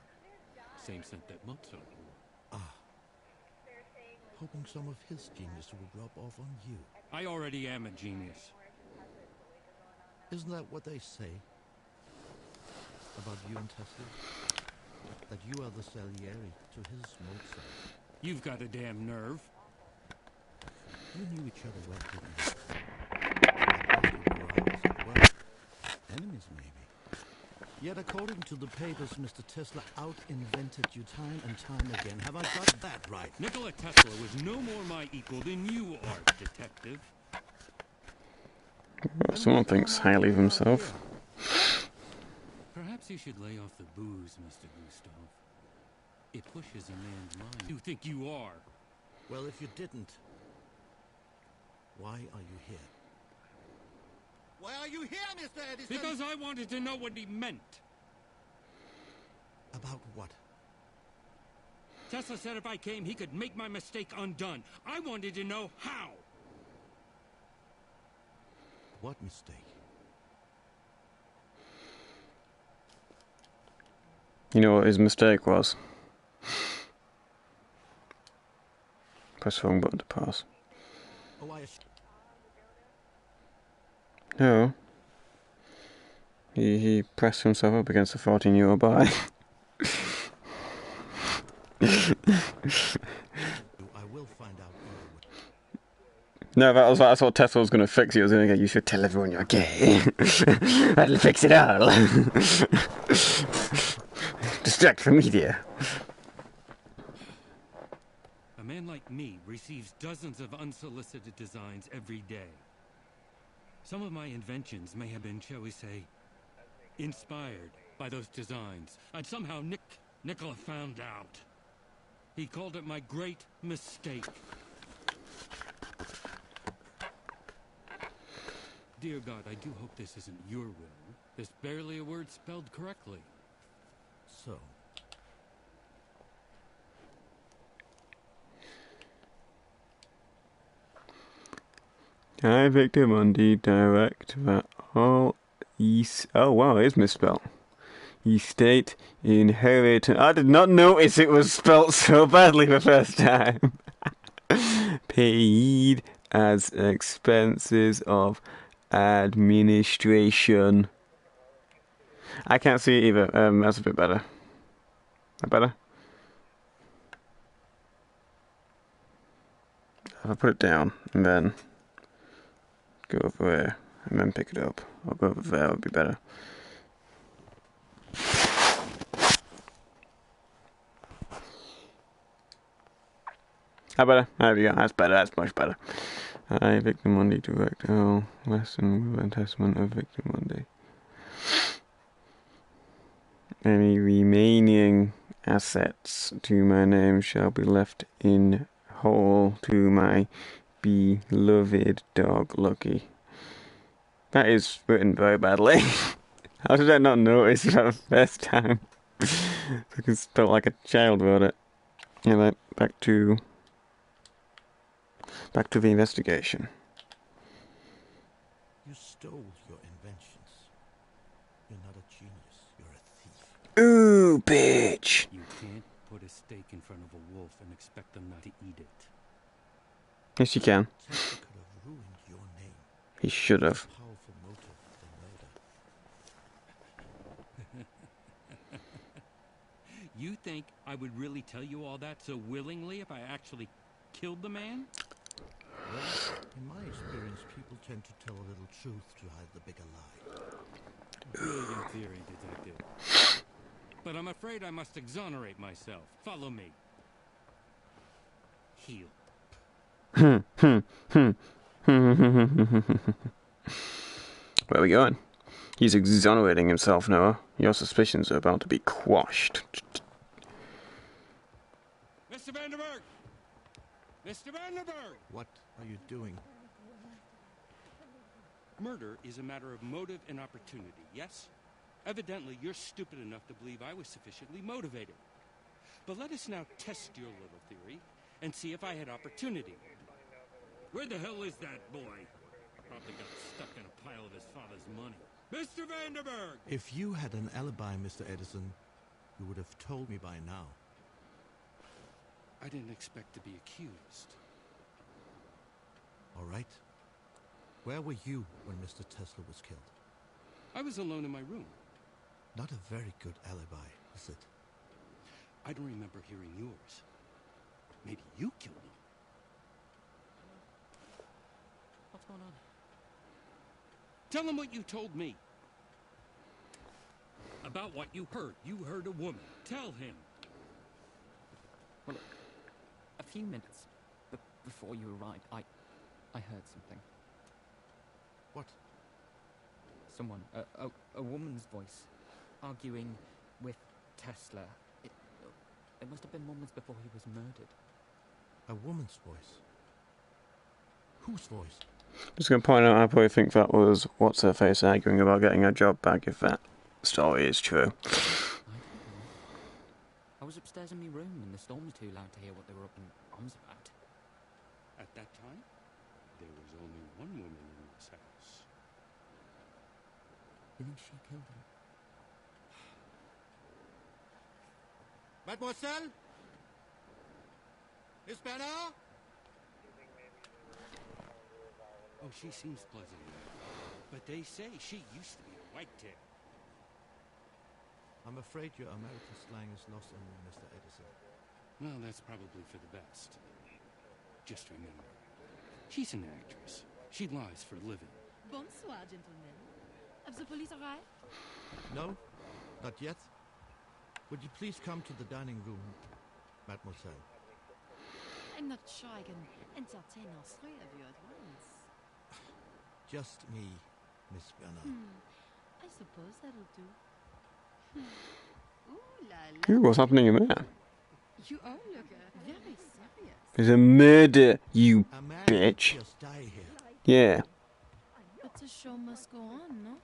Same scent that Mozart wore. Ah. Hoping some of his genius will rub off on you. I already am a genius. Isn't that what they say about you and Tesla? That you are the Salieri to his Mozart. You've got a damn nerve. You knew each other well, didn't you? Well, enemies maybe. Yet according to the papers, Mr. Tesla out-invented you time and time again. Have I got that right? Nikola Tesla was no more my equal than you are, detective. Someone thinks highly of himself. Perhaps you should lay off the booze, Mr. Gustav. It pushes a man's mind. You think you are? Well, if you didn't, why are you here? Why are you here, Mr. Edison? Because I wanted to know what he meant. About what? Tesla said if I came, he could make my mistake undone. I wanted to know how. What mistake? You know what his mistake was? Press the wrong button to pass. Oh, No. He pressed himself up against a 14-euro buy. I will find out. No, that's what Tesla was going to fix. He was going to go, you should tell everyone you're gay. That'll fix it all. Distract from media. A man like me receives dozens of unsolicited designs every day. Some of my inventions may have been, shall we say, inspired by those designs. And somehow Nikola found out. He called it my great mistake. Dear God, I do hope this isn't your will. There's barely a word spelled correctly. So. I Victor Monday direct that all oh wow, it is misspelled. Estate inheritance. I did not notice it was spelt so badly the first time. Paid as expenses of administration. I can't see it either. That's a bit better. That better? If I put it down and then go over there and then pick it up, I'll go over there, would be better. How better? There we go. That's better. That's much better. Victim Monday direct. Oh, Western Will and Testament of Victim Monday. Any remaining assets to my name shall be left in whole to my beloved dog, Lucky. That is written very badly. How did I not notice that the first time? I can spell like a child wrote it. Anyway, back to the investigation. You stole your inventions. You're not a genius, you're a thief. Ooh, bitch! You can't put a steak in front of a wolf and expect them not to eat it. Yes, you can. Tesla could have ruined your name. He should have. Powerful motive than murder. You think I would really tell you all that so willingly if I actually killed the man? Well, in my experience, people tend to tell a little truth to hide the bigger lie. Brilliant theory, Detective. But I'm afraid I must exonerate myself. Follow me. Heel. Where are we going? He's exonerating himself, Noah. Your suspicions are about to be quashed. Mr. Vanderberg! Mr. Vanderberg! What are you doing? Murder is a matter of motive and opportunity, yes? Evidently, you're stupid enough to believe I was sufficiently motivated. But let us now test your little theory and see if I had opportunity. Where the hell is that boy? Probably got stuck in a pile of his father's money. Mr. Vanderberg! If you had an alibi, Mr. Edison, you would have told me by now. I didn't expect to be accused. All right. Where were you when Mr. Tesla was killed? I was alone in my room. Not a very good alibi, is it? I don't remember hearing yours. Maybe you killed him. What's going on? Tell him what you told me. About what you heard. You heard a woman. Tell him. Well, a few minutes before you arrived, I heard something. What? Someone, a woman's voice, arguing with Tesla. It must have been moments before he was murdered. A woman's voice? Whose voice? Just going to point out, I probably think that was What's-Her-Face arguing about getting her job back, if that story is true. I don't know. I was upstairs in my room and the storm was too loud to hear what they were up in arms about. At that time, there was only one woman in this house. You think she killed him? Mademoiselle? Miss Bernard? Oh, she seems pleasant enough. But they say she used to be a whitetail. I'm afraid your American slang is lost on me, Mr. Edison. Well, that's probably for the best. Just remember, she's an actress. She lies for a living. Bonsoir, gentlemen. Have the police arrived? No, not yet. Would you please come to the dining room, mademoiselle? I'm not sure I can entertain all three of you at once. Just me, Miss Bernard. I suppose that'll do. Ooh la la. Ooh, what's happening in there? You all look very serious. There's a murder, you A man bitch. just died here. Yeah. But the show must go on, no?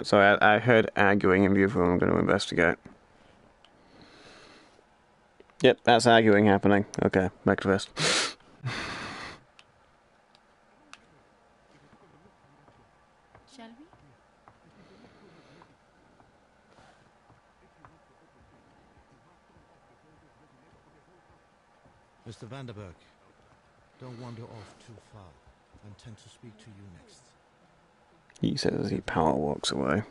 Sorry, I heard arguing in the other room. I'm going to investigate. Yep, that's arguing happening. Okay, back to this. Shall we? Mr. Vanderberg, don't wander off too far. I intend to speak to you next. He says as he power walks away.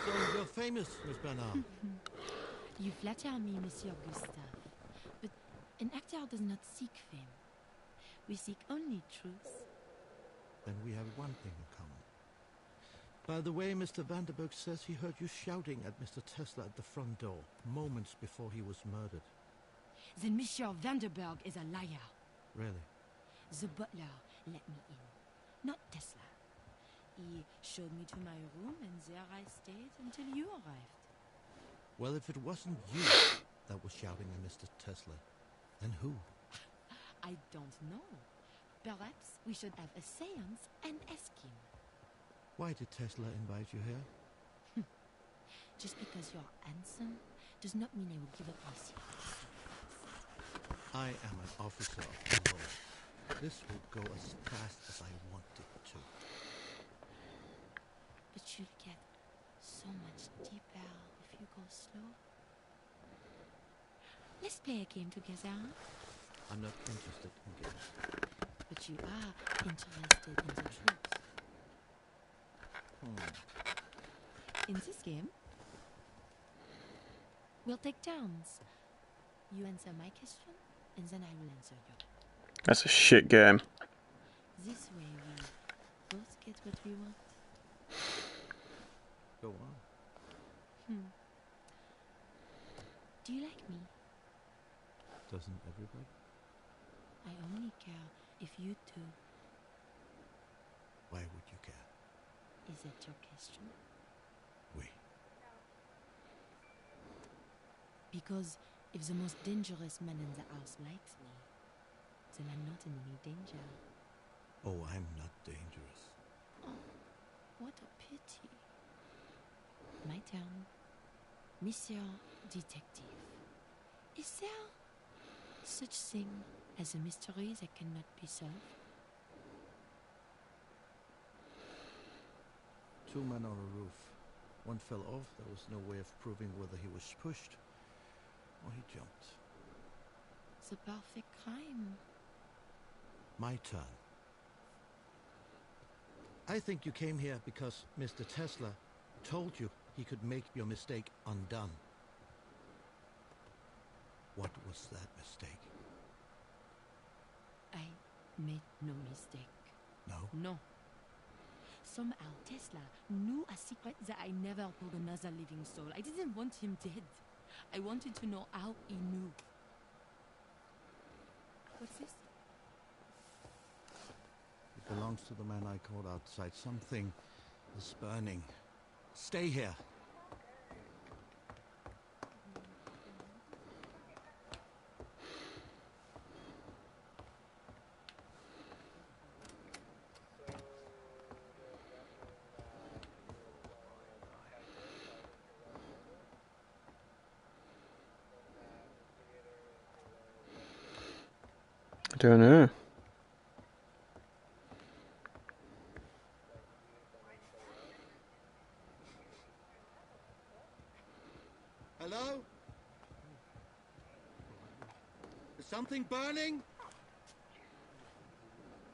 So you're famous, Miss Bernard. You flatter me, Monsieur Gustave. But an actor does not seek fame. We seek only truth. Then we have one thing in common. By the way, Mr. Vanderberg says he heard you shouting at Mr. Tesla at the front door, moments before he was murdered. Then Monsieur Vanderberg is a liar. Really? The butler let me in, not Tesla. He showed me to my room, and there I stayed until you arrived. Well, if it wasn't you that was shouting at Mr. Tesla, then who? I don't know. Perhaps we should have a séance and ask him. Why did Tesla invite you here? Just because you're handsome does not mean I will give up my secrets. I am an officer of the law. This will go as fast as I want it to. But you'll get so much deeper if you go slow. Let's play a game together, huh? I'm not interested in games. But you are interested in the truth. In this game, we'll take turns. You answer my question, and then I will answer yours. That's a shit game. This way we both get what we want. Go on. Do you like me? Doesn't everybody? I only care if you do. Why would you care? Is that your question? Oui. Because if the most dangerous man in the house likes me, then I'm not in any danger. Oh, I'm not dangerous. Oh, what a pity. My turn. Monsieur Detective. Is there such thing as a mystery that cannot be solved? Two men on a roof. One fell off. There was no way of proving whether he was pushed or he jumped. The perfect crime. My turn. I think you came here because Mr. Tesla told you he could make your mistake undone. What was that mistake? I made no mistake. No? No. Somehow Tesla knew a secret that I never told another living soul. I didn't want him dead. I wanted to know how he knew. What's this? It belongs to the man I called outside. Something is burning. Stay here. I don't know. Hello? Is something burning?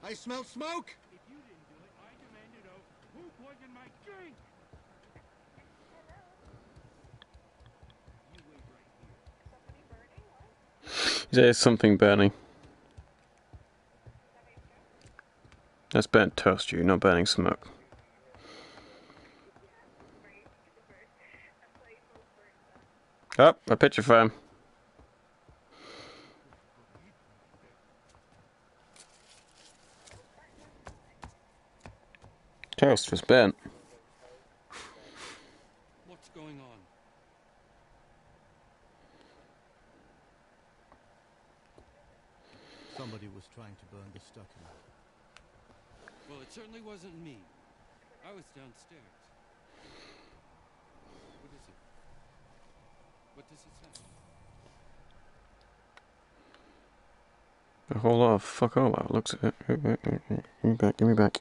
I smell smoke! If you didn't do it, I demand to know who poisoned my drink! You wait right here. There is something burning. That's burnt toast, you, not burning smoke. Oh, a picture frame. Toast was burnt. What's going on? Somebody was trying to burn this document. Well, it certainly wasn't me. I was downstairs. What is it? What does it say? A whole lot of fuck all out looks at it. Give me back, give me back.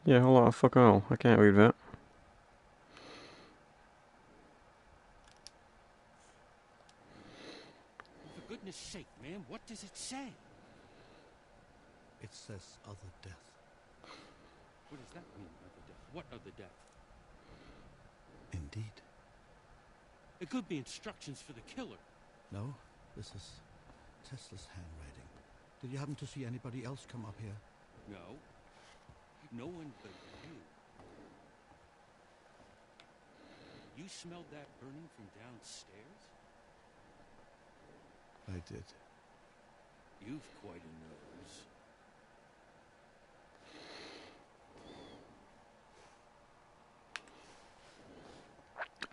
Yeah, a whole lot of fuck all. I can't read that. For goodness sake, man, what does it say? It says other death. What does that mean, other death? What other death? Indeed. It could be instructions for the killer. No, this is Tesla's handwriting. Did you happen to see anybody else come up here? No. No one but you. You smelled that burning from downstairs? I did. You've quite a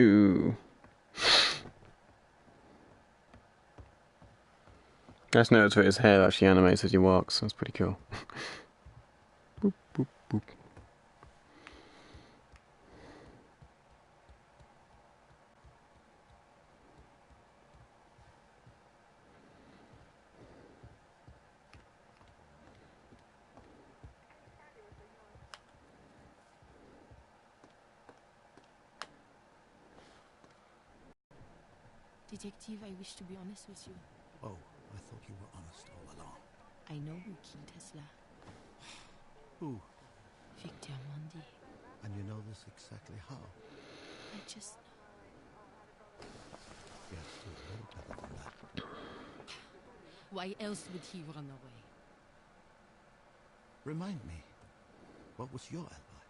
nose. Ooh. Let's notice that his hair actually animates as he walks. That's pretty cool. Boop, boop, boop. Detective, I wish to be honest with you. Oh, I thought you were honest all along. I know who killed Tesla. Who? Victor Mondi. And you know this exactly how? I just You have to do a little better than that. Why else would he run away? Remind me, what was your alibi?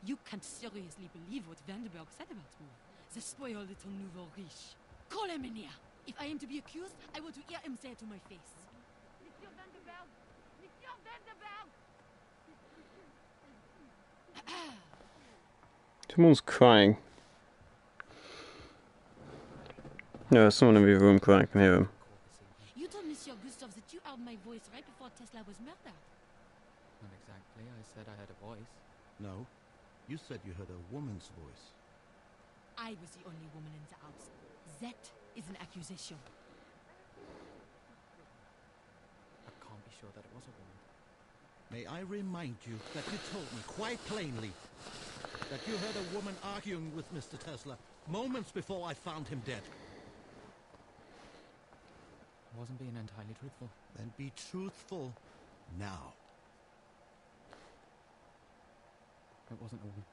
You can't seriously believe what Vanderberg said about me. The spoiled little nouveau riche. Call him in here. If I am to be accused, I want to hear him say it to my face. Monsieur Vanderberg! Monsieur Vanderberg! Someone's crying. No, there's someone in the room crying. I can hear him. You told Monsieur Gustave that you heard my voice right before Tesla was murdered. Not exactly. I said I heard a voice. No, you said you heard a woman's voice. I was the only woman in the house. That is an accusation. I can't be sure that it was a woman. May I remind you that you told me quite plainly that you heard a woman arguing with Mr. Tesla moments before I found him dead. I wasn't being entirely truthful. Then be truthful now. It wasn't a woman.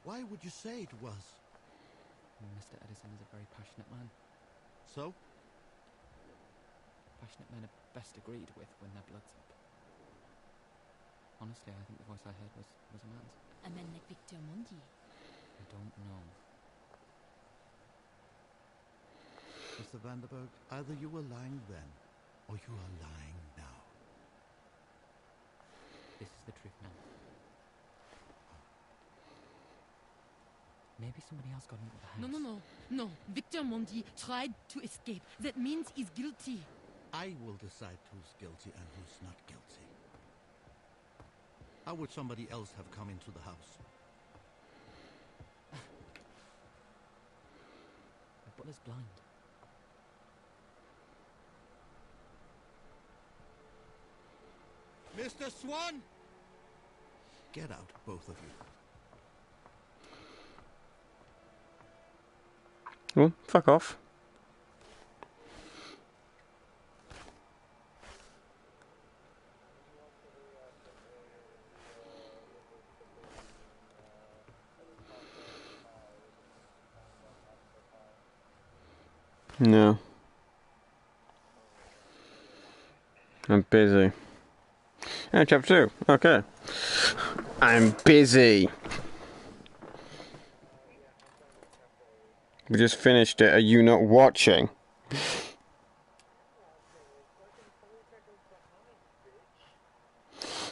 Why would you say it was? Mr. Edison is a very passionate man. So? Passionate men are best agreed with when their blood's up. Honestly, I think the voice I heard was a man's. A man like Victor Mondi. I don't know. Mr. Vanderberg, either you were lying then, or you are lying now. This is the truth now. Maybe somebody else got into the house. No. Victor Mondi tried to escape. That means he's guilty. I will decide who's guilty and who's not guilty. How would somebody else have come into the house? The butler's blind. Mr. Swan! Get out, both of you. Well, fuck off. No. I'm busy. Yeah, chapter 2. Okay. I'm busy. We just finished it. Are you not watching?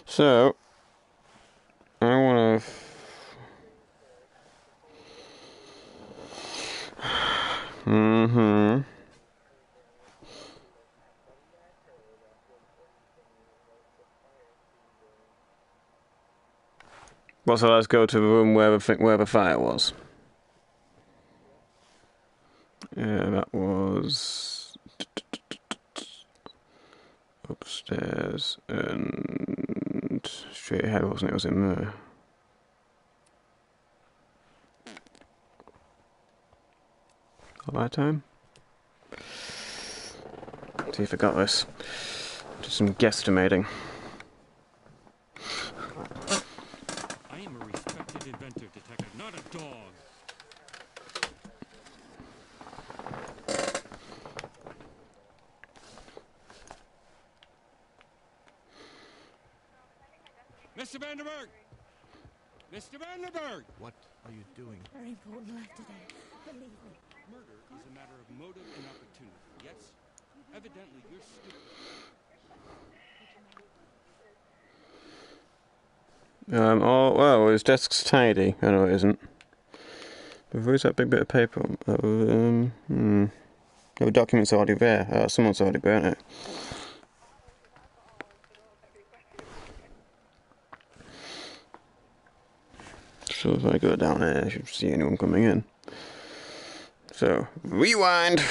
So, I want to... Well, so let's go to the room where the fire was. Yeah, that was upstairs and straight ahead, wasn't it? It was in there. All that time? See if I got this. Do some guesstimating. I am a respected inventor, detective, not a dog. Mr. Vanderberg! Mr. Vanderberg! What are you doing? Very important life today. Believe me. Murder is a matter of motive and opportunity, yes? Evidently, you're stupid. Oh, well, his desk's tidy. Oh, no, it isn't. But where's that big bit of paper? The document's already there. Someone's already burnt it. So if I go down there, I should see anyone coming in. So, rewind!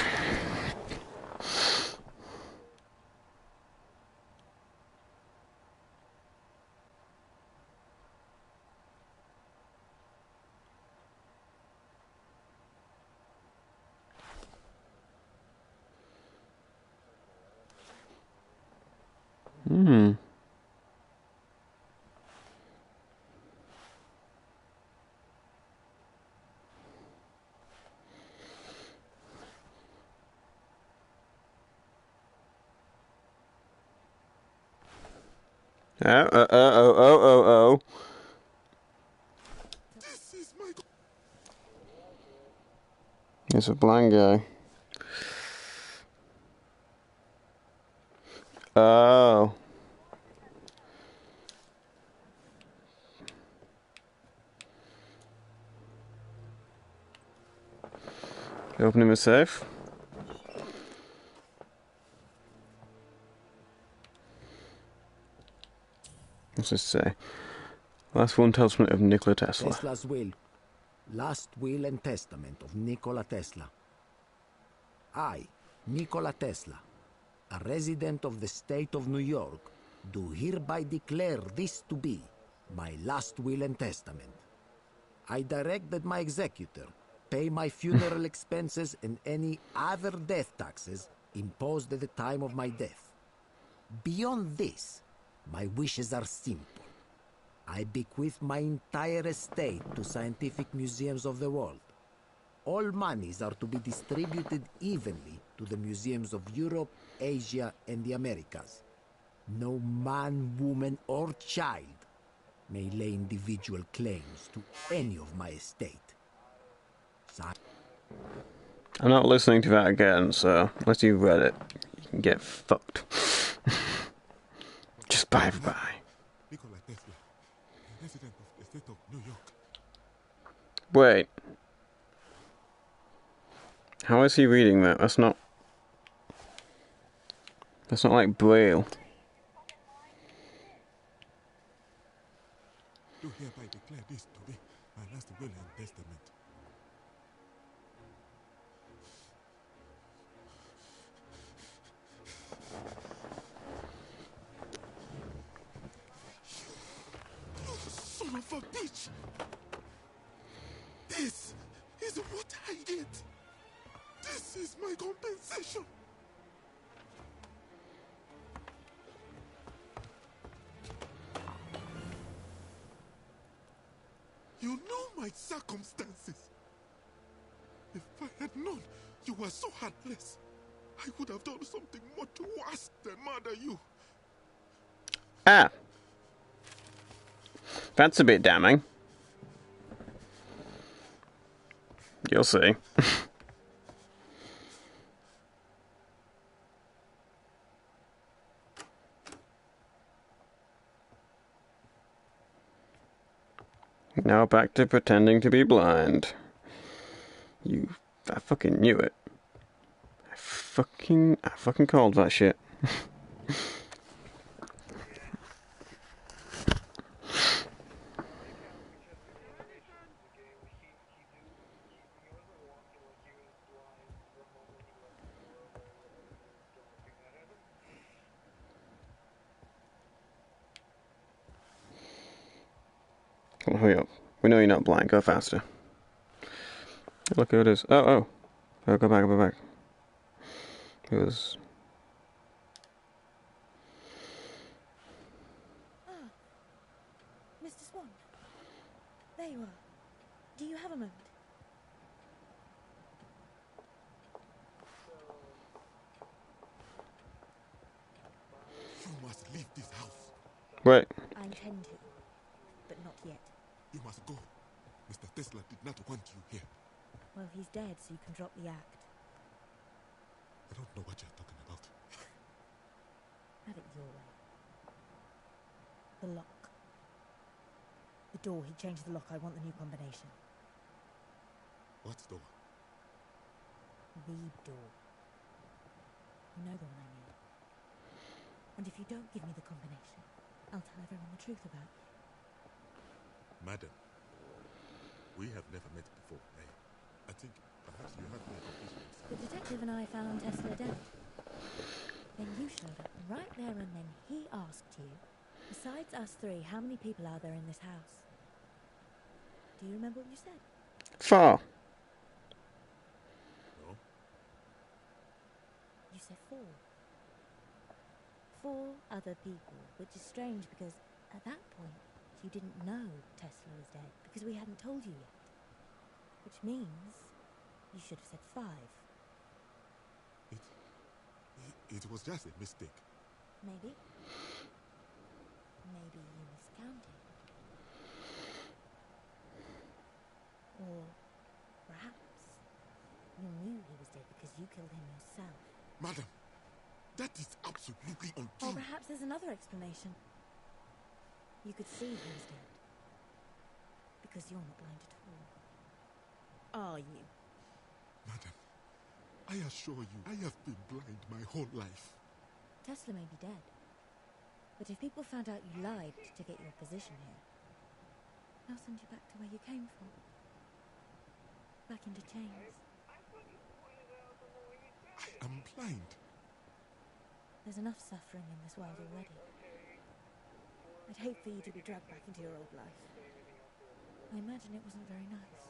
Oh. This is my... It's a blind guy. Oh. Open him a safe. What's this say? Last will and testament of Nikola Tesla. Tesla's will. Last will and testament of Nikola Tesla. I, Nikola Tesla, a resident of the state of New York, do hereby declare this to be my last will and testament. I direct that my executor pay my funeral expenses and any other death taxes imposed at the time of my death. Beyond this, my wishes are simple. I bequeath my entire estate to scientific museums of the world. All monies are to be distributed evenly to the museums of Europe, Asia, and the Americas. No man, woman, or child may lay individual claims to any of my estate. I'm not listening to that again, so unless you read it, you can get fucked. Just bye-bye. Nikola Tesla, resident of the state of New York. Wait. How is he reading that? That's not like Braille. Do hereby declare this to be my last will and testament. Son of a bitch! This is what I get! This is my compensation! You know my circumstances. If I had known you were so heartless, I would have done something much worse than murder you. Ah. That's a bit damning. You'll see. Now back to pretending to be blind. I fucking knew it. I fucking called that shit. Come on, hurry up. We know you're not blind. Go faster. Look who it is. Oh. Oh, go back. It was... Ah, Mr. Swan. There you are. Do you have a moment? You must leave this house. Wait. I intend to. but not yet. You must go. Mr. Tesla did not want you here. Well, he's dead, so you can drop the act. I don't know what you're talking about. Have it your way. The lock. The door. He changed the lock. I want the new combination. What door? The door. You know the one I mean. And if you don't give me the combination, I'll tell everyone the truth about you. Madam, we have never met before, eh? I think perhaps you have my confusion. The detective and I found Tesla dead. Then you showed up, and right there and then he asked you, besides us three, how many people are there in this house? Do you remember what you said? 4. No? You said 4. 4 other people, which is strange because at that point you didn't know Tesla was dead because we hadn't told you yet. Which means you should have said 5. It was just a mistake. Maybe. Maybe you miscounted. Or perhaps you knew he was dead because you killed him yourself. Madam, that is absolutely Or untrue. perhaps there's another explanation. You could see he was dead. Because you're not blind at all. Are you? Madam, I assure you, I have been blind my whole life. Tesla may be dead. But if people found out you lied to get your position here, they'll send you back to where you came from. Back into chains. I am blind. There's enough suffering in this world already. I'd hate for you to be dragged back into your old life. I imagine it wasn't very nice.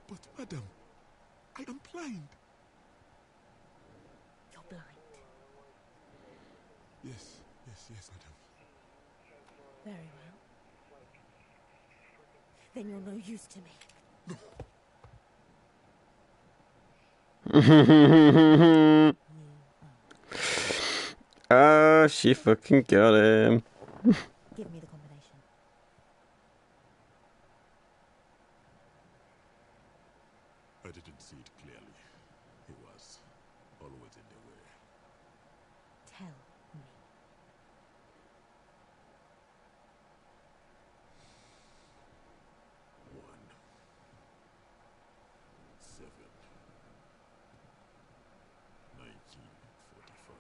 But madam, I am blind. You're blind. Yes, madam. Very well. Then you're no use to me. Oh, she fucking got him. Give me the combination. I didn't see it clearly. He was always in the way. Tell me. 1, 7, 1945.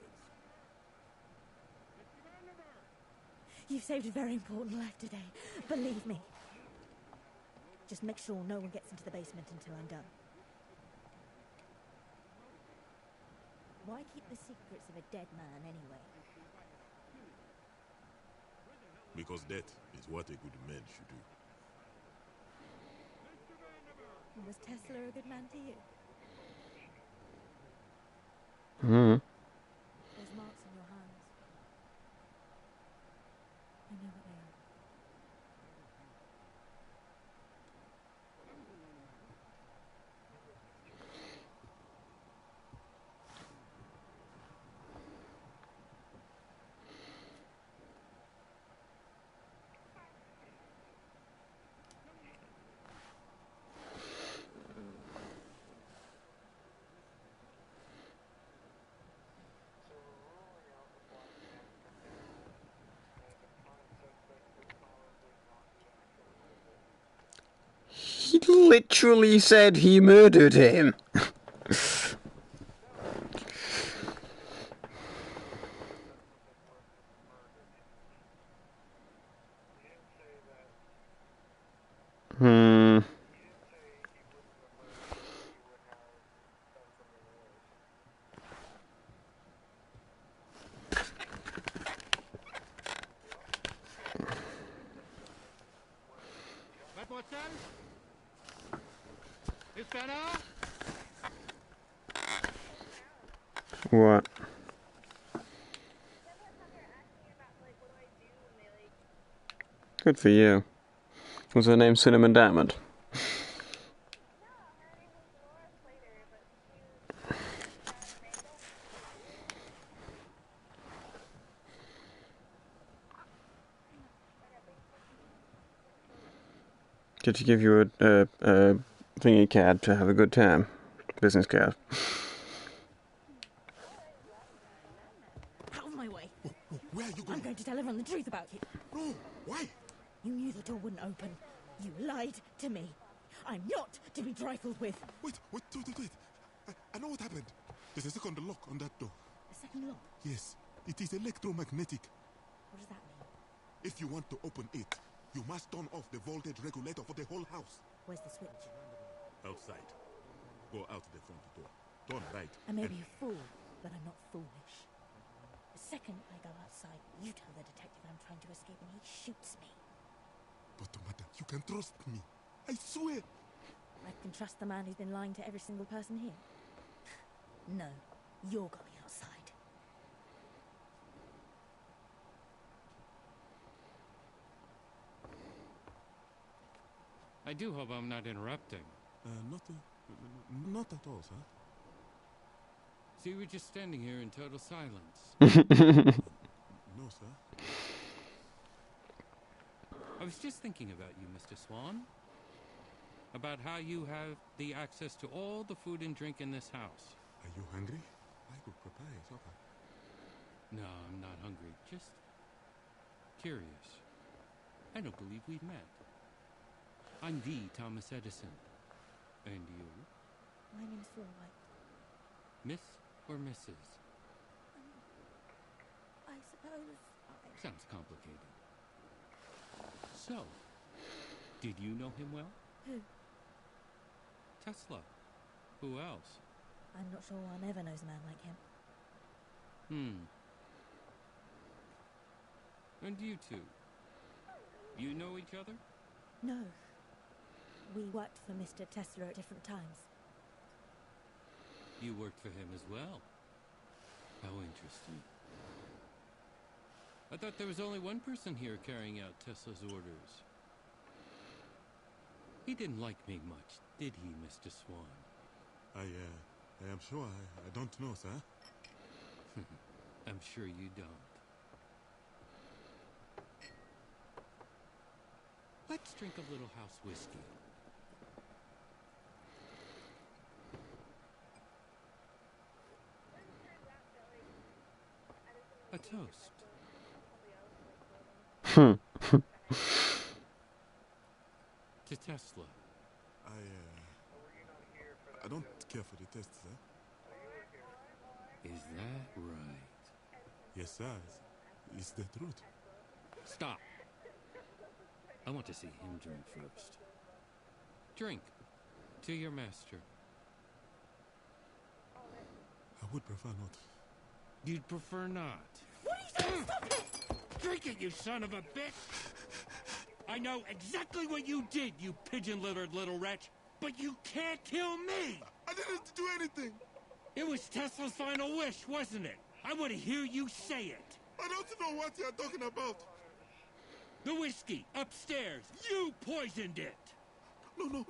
You've saved a very important life today. Believe me. Just make sure no one gets into the basement until I'm done. Why keep the secrets of a dead man anyway? Because that is what a good man should do. Was Tesla a good man to you? There's marks on your hands. I know what they are. He literally said he murdered him. Mademoiselle? Is better? What? Good for you. Was her name Cinnamon Diamond? Did he give you a thingy card to have a good time? Business card. Out of my way. Where are you going? I'm going to tell everyone the truth about you. No, why? You knew the door wouldn't open. You lied to me. I'm not to be trifled with. Wait. I know what happened. There's a second lock on that door. A second lock? Yes, it is electromagnetic. What does that mean? If you want to open it, you must turn off the voltage regulator for the whole house. Where's the switch? Outside. Go out the front door. Turn right. I may be a fool, but I'm not foolish. The second I go outside, you tell the detective I'm trying to escape and he shoots me. But, madam, you can trust me. I swear. I can trust the man who's been lying to every single person here? No, you're going outside. I do hope I'm not interrupting. Not at all, sir. So you were just standing here in total silence? No, sir. I was just thinking about you, Mr. Swan. About how you have the access to all the food and drink in this house. Are you hungry? I could prepare a supper. No, I'm not hungry. Just curious. I don't believe we've met. I'm the Thomas Edison. And you? My name's Flora White. Miss or Mrs.? I suppose Sounds complicated. So, did you know him well? Who? Tesla. Who else? I'm not sure one ever knows a man like him. And you two? You know each other? No. We worked for Mr. Tesla at different times. You worked for him as well. How interesting. I thought there was only one person here carrying out Tesla's orders. He didn't like me much, did he, Mr. Swan? I am sure I don't know, sir. I'm sure you don't. Let's drink a little house whiskey. A toast. To Tesla. I don't care for the test, sir. Is that right? Yes, sir. It's the truth. Stop. I want to see him drink first. Drink. To your master. I would prefer not. You'd prefer not. What are you doing? Stop it! Drink it, you son of a bitch! I know exactly what you did, you pigeon-littered little wretch, but you can't kill me! I didn't do anything! It was Tesla's final wish, wasn't it? I want to hear you say it! I don't know what you're talking about! The whiskey, upstairs! You poisoned it! No.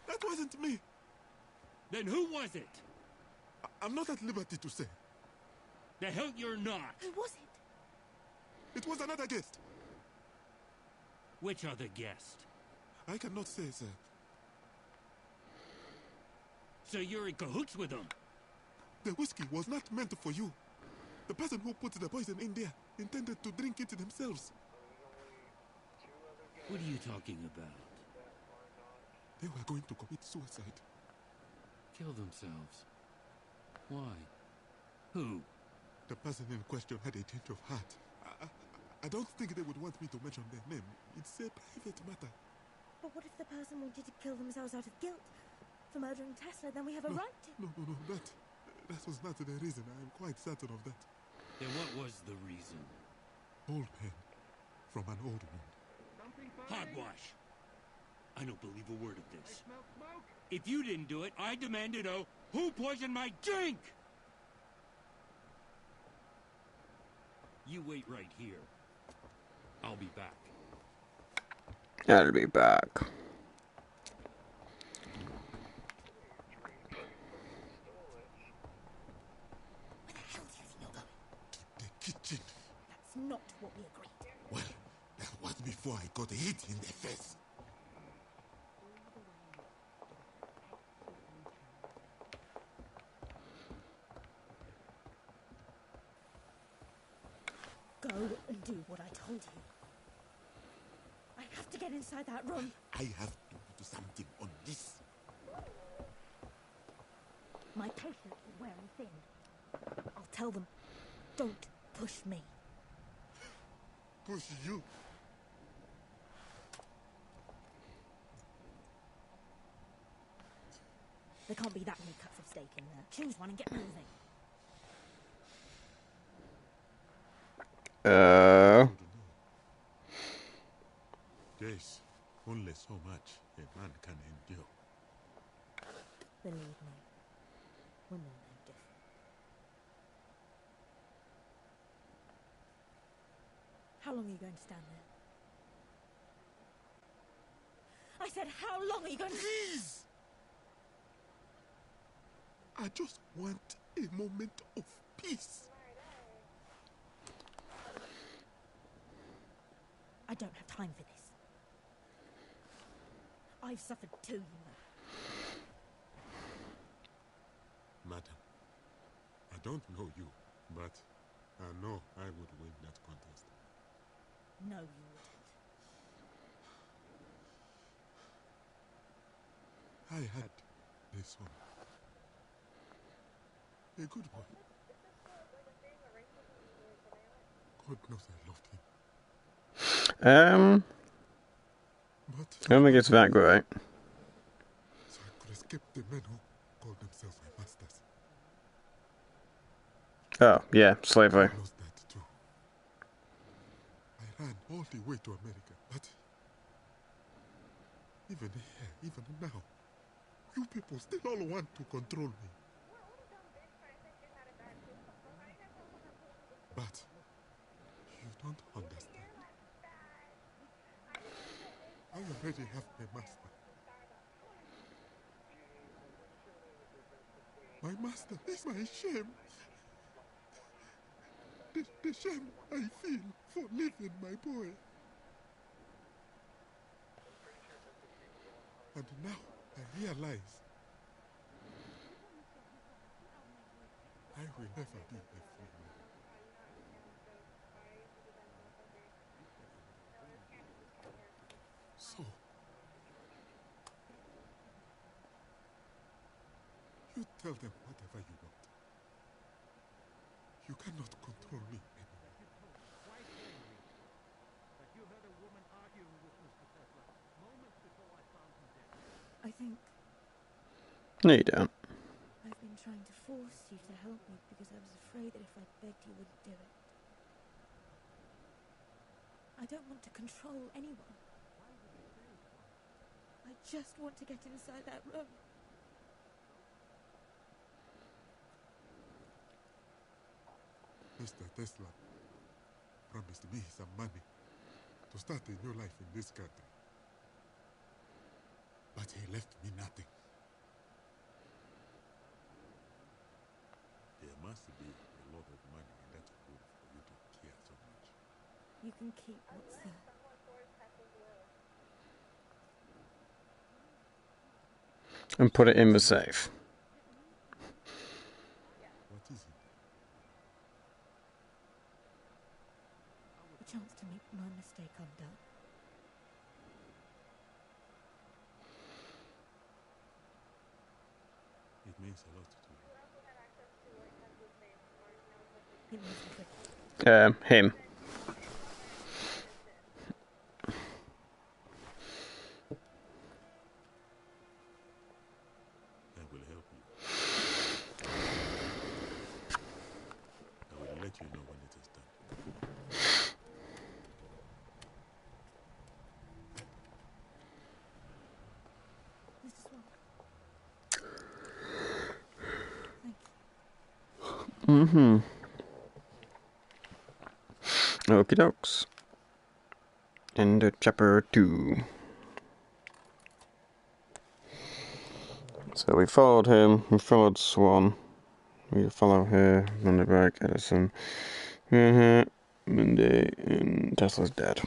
That wasn't me! Then who was it? I'm not at liberty to say. The hell you're not! Who was it? It was another guest. Which other guest? I cannot say, sir. So you're in cahoots with them? The whiskey was not meant for you. The person who put the poison in there intended to drink it themselves. What are you talking about? They were going to commit suicide. Kill themselves? Why? Who? The person in question had a change of heart. I don't think they would want me to mention their name. It's a private matter. But what if the person wanted to kill themselves out of guilt for murdering Tesla? Then we have a right to... No. That was not the reason. I am quite certain of that. Then what was the reason? Old pain from an old wound. Hogwash! I don't believe a word of this. If you didn't do it, I demand to know who poisoned my drink! You wait right here. I'll be back. I'll be back. Where the hell do you think you're going? The kitchen. That's not what we agreed. Well, that was before I got hit in the face. get inside that room. I have to do something on this. My patience is wearing thin. I'll tell them. Don't push me. Push you? There can't be that many cuts of steak in there. Choose one and get moving. There's only so much a man can endure. Believe me, women are different. How long are you going to stand there? I said, how long are you going to... Please! I just want a moment of peace. I don't have time for this. I've suffered too, you know. Madam, I don't know you, but I know I would win that contest. No, you wouldn't. I had a son. A good boy. God knows I loved him. But I don't think it's that great. so I could escape the men who called themselves my masters. Oh, yeah, slavery. I lost that too. I ran all the way to America, but even here, even now, you people still all want to control me. But you don't understand. I already have a master. My master is my shame. The shame I feel for leaving my boy. And now I realize I will never be a free man. So, you tell them whatever you want. You cannot control me anymore. Quite plainly that you heard a woman arguing with Mr. Tesla moments before I found him dead. I think No, you don't. I've been trying to force you to help me because I was afraid that if I begged you wouldn't do it. I don't want to control anyone. I just want to get inside that room. Mr. Tesla promised me some money to start a new life in this country. But he left me nothing. There must be a lot of money in that room for you to care so much. You can keep what's there. And put it in the safe. What is it? A chance to make my mistake undone. It means a lot to you. It means everything. Him. I will help you. I will let you know when it is done. This is one. Thank you. Mm-hmm. Okie dokes. End of chapter 2. So we followed him, we followed Swan, we follow her, Monday, Edison, Monday, and Tesla's dead.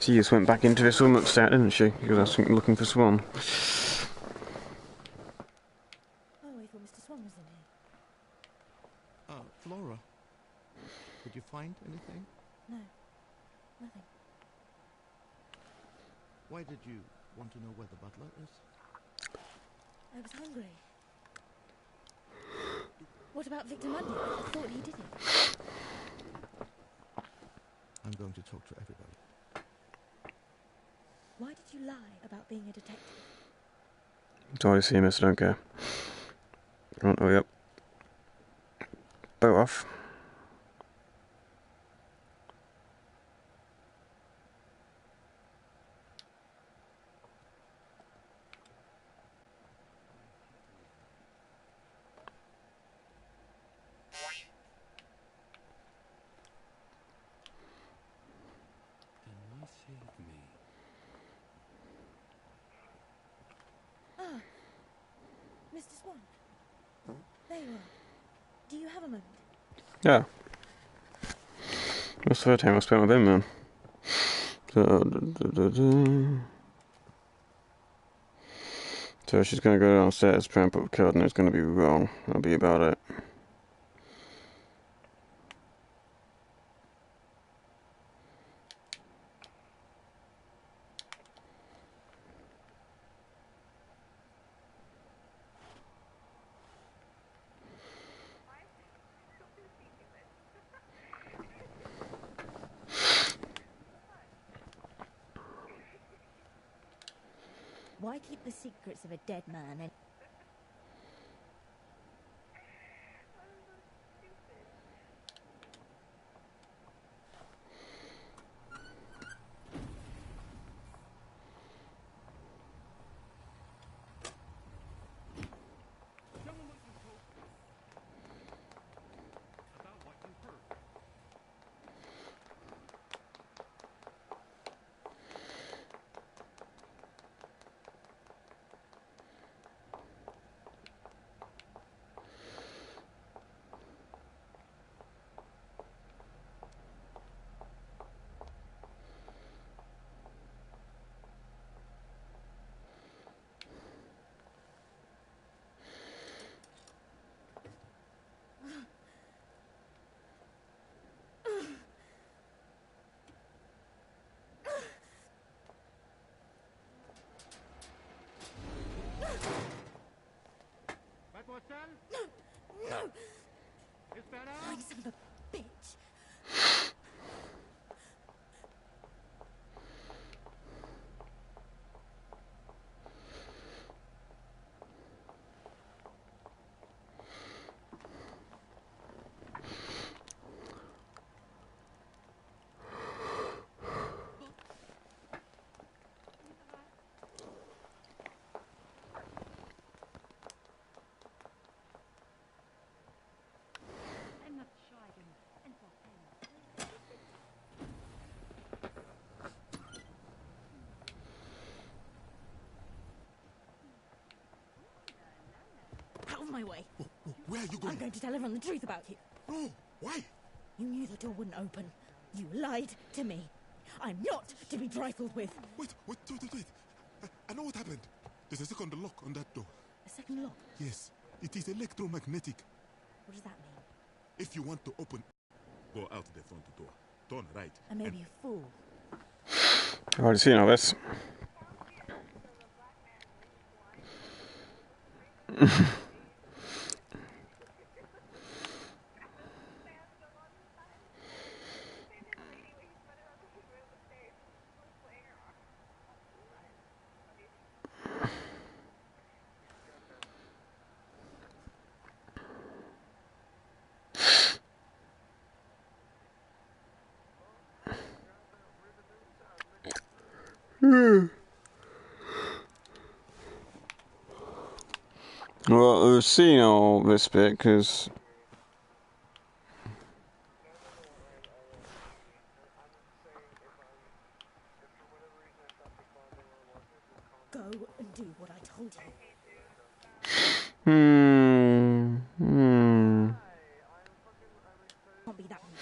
She just went back into this room upstairs, didn't she? Because I was looking for Swan. Oh, I thought Mr. Swan was in here. Flora, did you find anything? No, nothing. Why did you want to know where the butler is? I was hungry. What about Victor Mundy? I thought he did it. I'm going to talk to everybody. Why did you lie about being a detective? Sorry to see you, miss, I don't care. Come on, hurry up. Bow off. Can you save me? Ah, Mr. Swan. There you are. Do you have a moment? Yeah. That's the third time I spent with him, man. So she's going to go downstairs, try and put the card, and it's going to be wrong. That'll be about it. Why keep the secrets of a dead man and... Someone was told about what you heard. Mademoiselle? No! Is better? Lying son of a bitch! Out of my way. Where are you going? I'm going to tell everyone the truth about you. No, why? You knew the door wouldn't open. You lied to me. I'm not to be trifled with. Wait. I know what happened. There's a second lock on that door. A second lock? Yes, it is electromagnetic. What does that mean? If you want to open, go out the front door. Turn right. I may be a fool. I've already seen all this. Well, we've seen all this bit because Go and do what I told you. Can't be that one.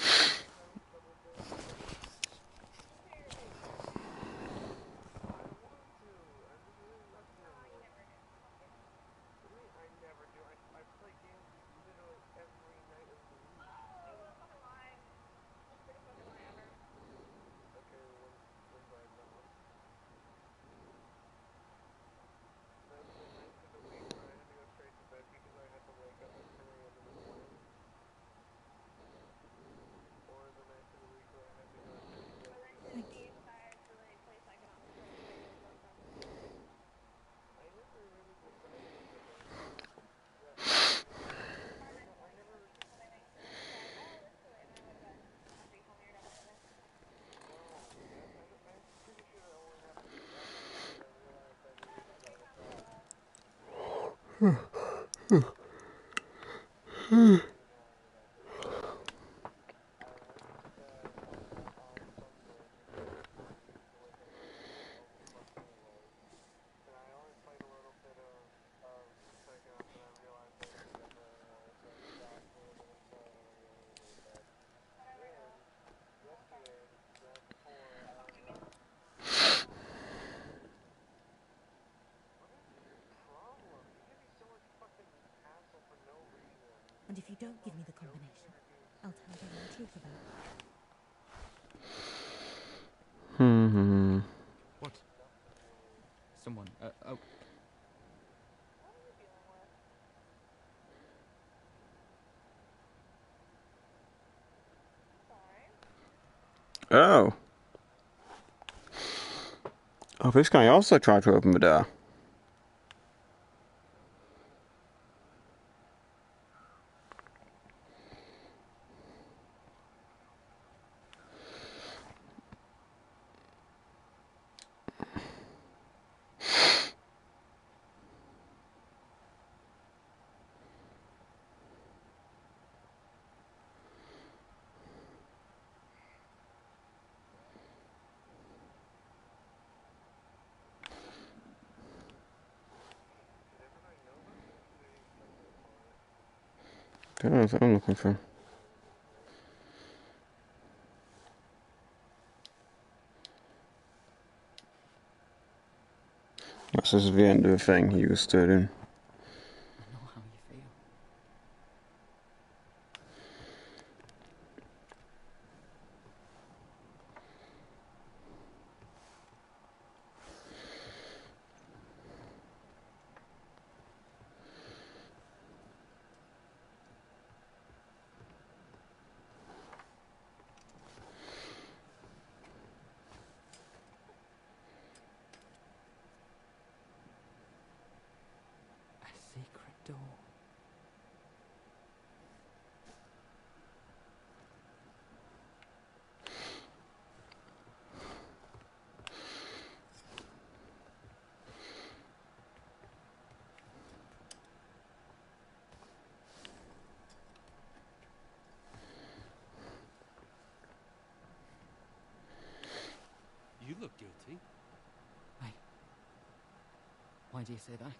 And if you don't give me the combination, I'll tell everyone the truth about it. What? Someone, oh. Oh. Oh, this guy also tried to open the door. I don't know what I'm looking for. This is the end of the thing he was stood in. I know how you feel. A secret door. You look guilty. Why do you say that?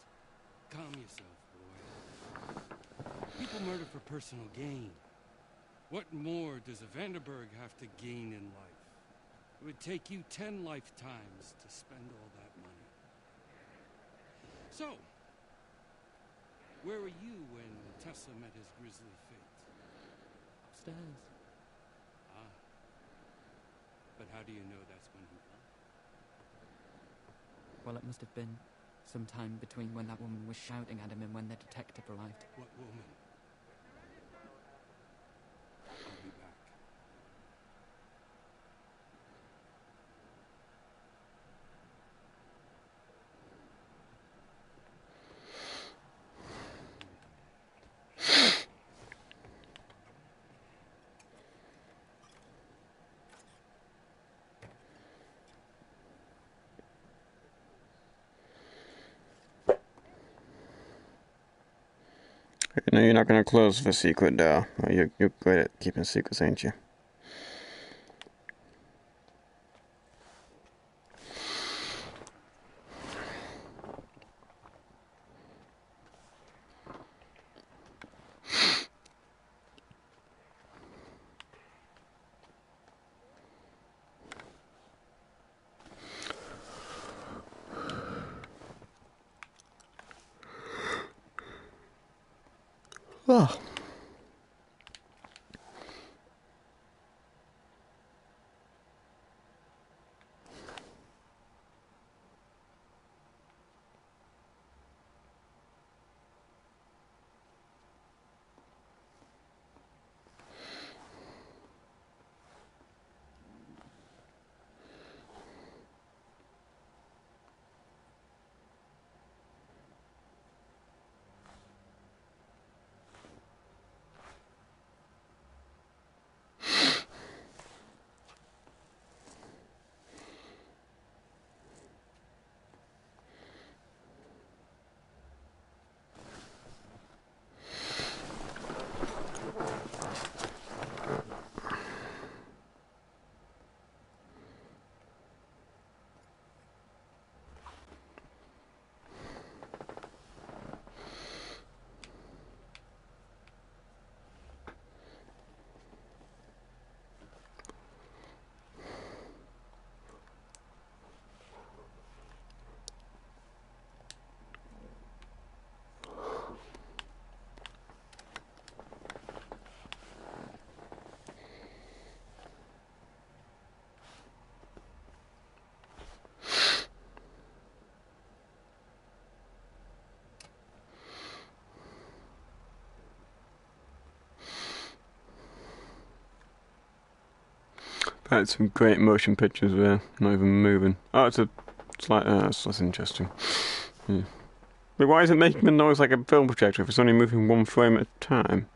Calm yourself, boy. People murder for personal gain. What more does a Vanderberg have to gain in life? It would take you 10 lifetimes to spend all that money. So, where were you when Tessa met his grisly fate? Upstairs. Ah. But how do you know that's when he left? Well, it must have been sometime between when that woman was shouting at him and when the detective arrived. What woman? I'll be back. No, you're not going to close the secret door. Oh, you're great at keeping secrets, ain't you? Oh. That's some great motion pictures there, not even moving. Oh, it's like, that's interesting. Yeah. But why is it making a noise like a film projector if it's only moving one frame at a time?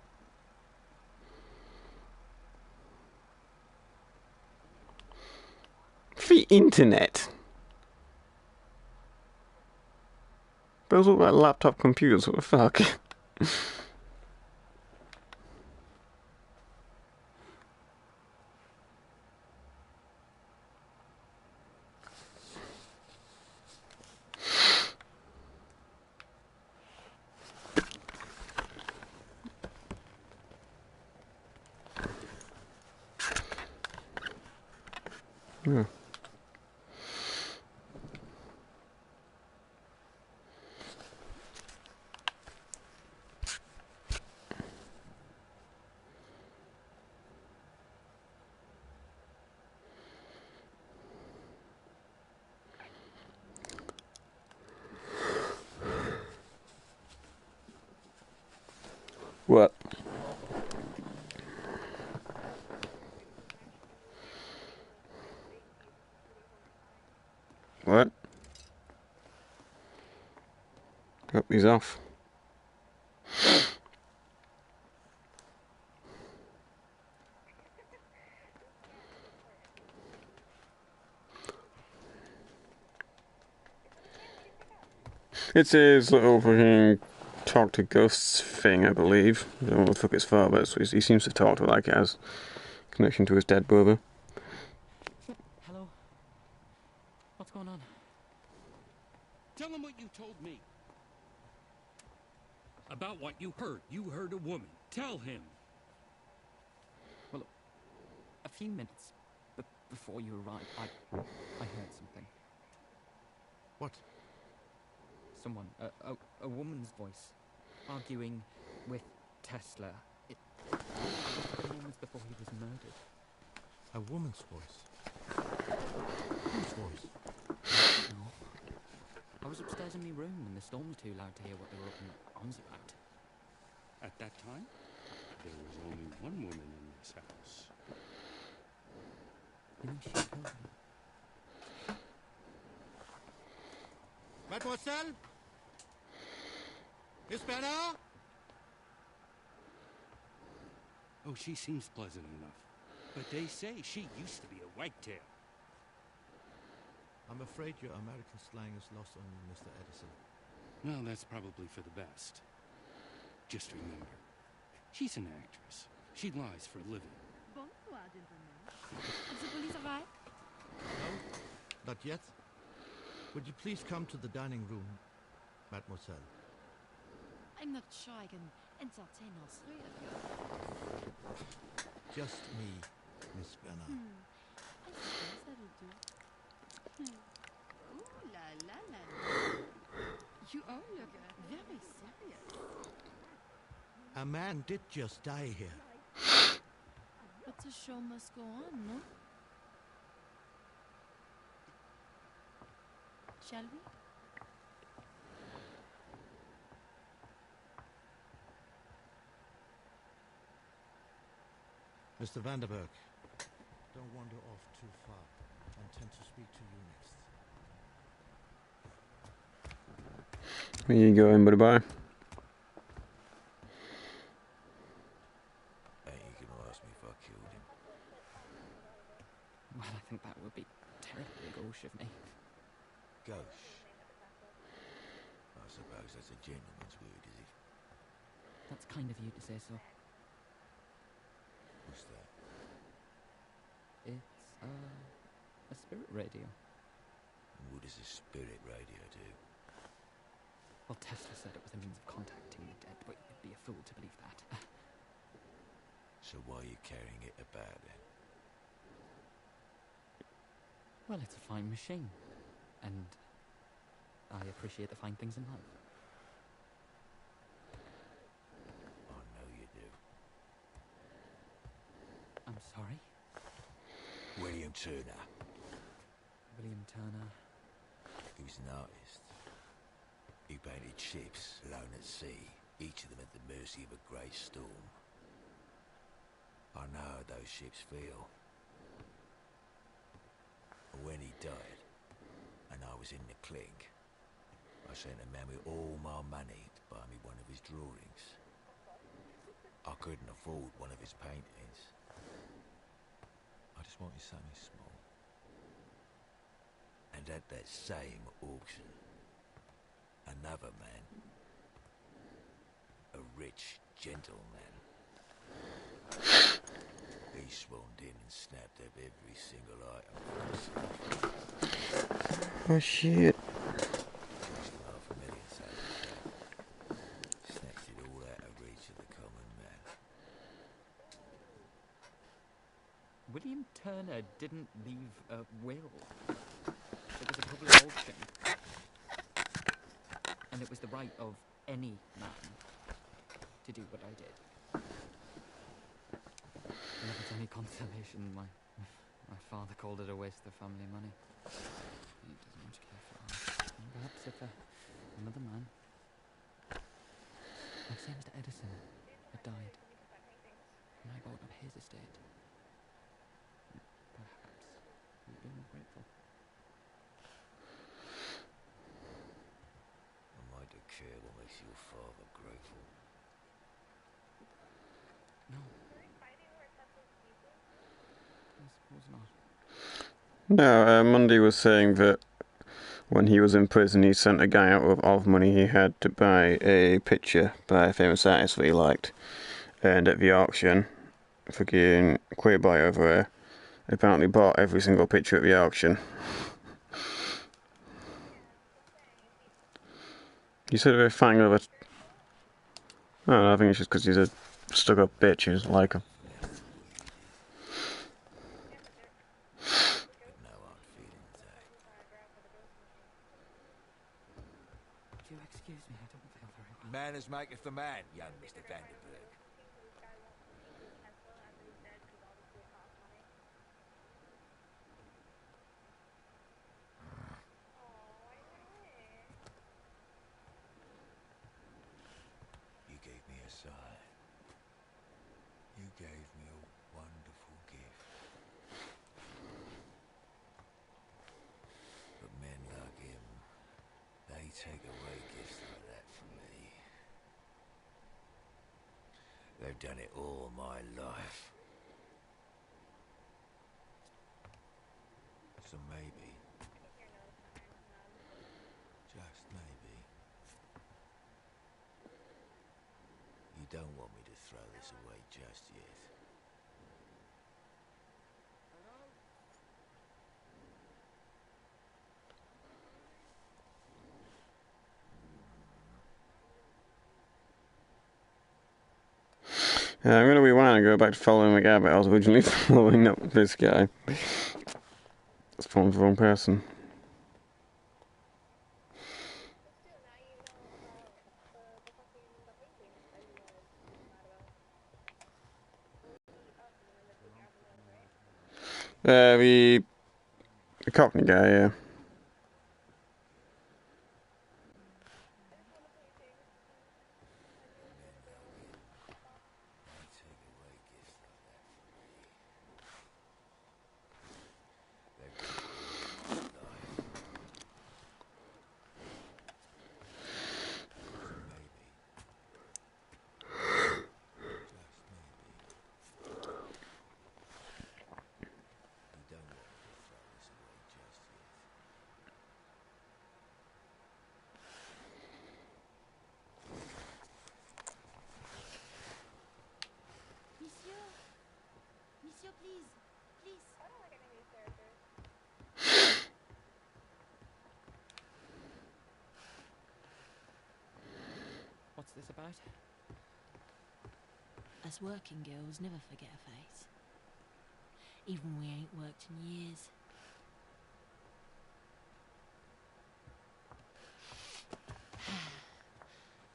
The internet! Those look like laptop computers, what the fuck? Yeah. What? What? Oh, he's off. It's his little fucking talk to ghosts thing, I believe. I don't know what the fuck it's for, but he seems to talk to it like it has connection to his dead brother. Hello? What's going on? Tell him what you told me. About what you heard. You heard a woman. Tell him. Well, a few minutes before you arrived, I heard something. What? Someone, a woman's voice, arguing with Tesla. It was moments before he was murdered. A woman's voice? Whose voice? No. I was upstairs in my room and the storm was too loud to hear what they were up in arms about. At that time, there was only one woman in this house. You think she killed him? Mademoiselle? Miss Bernard? Oh, she seems pleasant enough. But they say she used to be a wagtail. I'm afraid your American slang is lost on you, Mr. Edison. Well, that's probably for the best. Just remember, she's an actress. She lies for a living. Bonsoir, gentlemen. Has the police arrived? No, not yet. Would you please come to the dining room, mademoiselle? I'm not sure I can entertain all three of you. Just me, Miss Bernard. I suppose that'll do. Ooh la la la la. You all look very serious. A man did just die here. But the show must go on, no? Shall we? Mr. Vanderberg, don't wander off too far. I intend to speak to you next. Where you going, buddy? Bye. Ain't you gonna ask me if I killed him? Well, I think that would be terribly gauche of me. Gauche? I suppose that's a gentleman's word, is it? That's kind of you to say so. What's that? It's, a spirit radio. And what does a spirit radio do? Well, Tesla said it was a means of contacting the dead, but you'd be a fool to believe that. So why are you carrying it about then? Well, it's a fine machine, and I appreciate the fine things in life. I know you do. I'm sorry? William Turner. William Turner. He was an artist. He painted ships alone at sea, each of them at the mercy of a great storm. I know how those ships feel. died, and I was in the clink, I sent a man with all my money to buy me one of his drawings. I couldn't afford one of his paintings. I just wanted something small. And at that same auction, another man, a rich gentleman, he swarmed in and snapped up every single item for himself. Oh shit. Snatched it all out of reach of the common man. William Turner didn't leave a will. It was a public auction. And it was the right of any man to do what I did. And if it's any consolation, my father called it a waste of family money. He doesn't much care for art. And perhaps if another man, like same Mr. Edison, had died, and I bought up his estate, perhaps he would be more grateful. I don't care what makes your father grateful. No. I suppose not. No, Mundy was saying that when he was in prison, he sent a guy out of money he had to buy a picture by a famous artist that he liked. And at the auction, fucking queer boy over there apparently bought every single picture at the auction. You said they're fighting over... I think it's just because he's a stuck-up bitch who doesn't like him. If you excuse me, I don't feel very well. Manners maketh the man, young Mr. Vanderberg. You gave me a sigh. You gave me a wonderful gift. But men like him, they take away gifts like that from me. They've done it all my life. So maybe, just maybe, you don't want me to throw this away just yet. I'm going to rewind and go back to following McAbbott. I was originally following up this guy. It's probably the wrong person. The Cockney guy, yeah. Monsieur, please. Please. I don't like any of these characters. What's this about? Us working girls never forget a face. Even we ain't worked in years.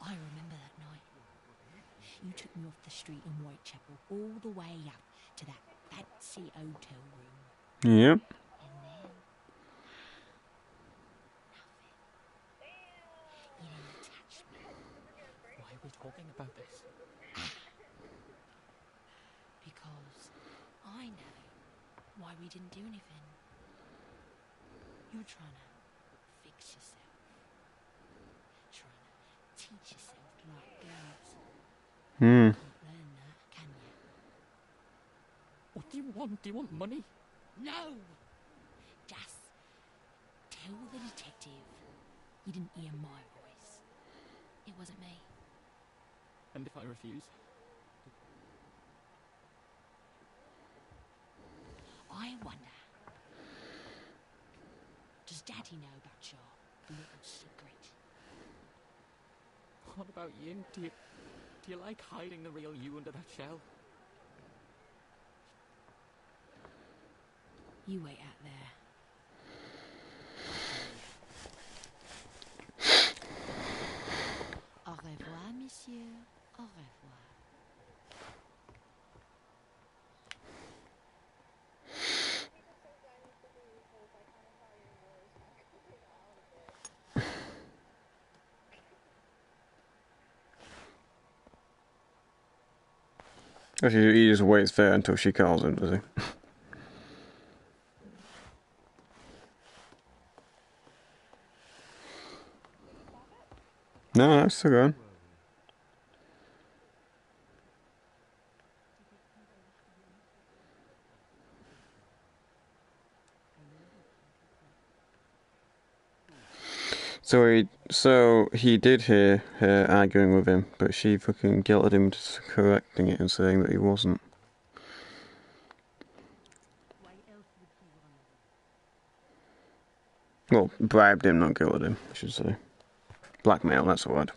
I remember that night. You took me off the street in Whitechapel all the way up to that fancy hotel room. Yep. And then... nothing. You didn't touch me. Why are we talking about this? Because I know why we didn't do anything. You're trying to fix yourself. Trying to teach yourself to like girls. Hmm. Can't learn that, can you? What do you want? Do you want money? No! Just tell the detective you didn't hear my voice. It wasn't me. And if I refuse? I wonder, does Daddy know about your little secret? What about you? Do you like hiding the real you under that shell? You wait out there. Au revoir, monsieur. Au revoir. Actually, he just waits there until she calls him, does he? No, it's still going. So he did hear her arguing with him, but she fucking guilted him into correcting it and saying that he wasn't. Well, bribed him, not guilted him, I should say. Blackmail, that's the word.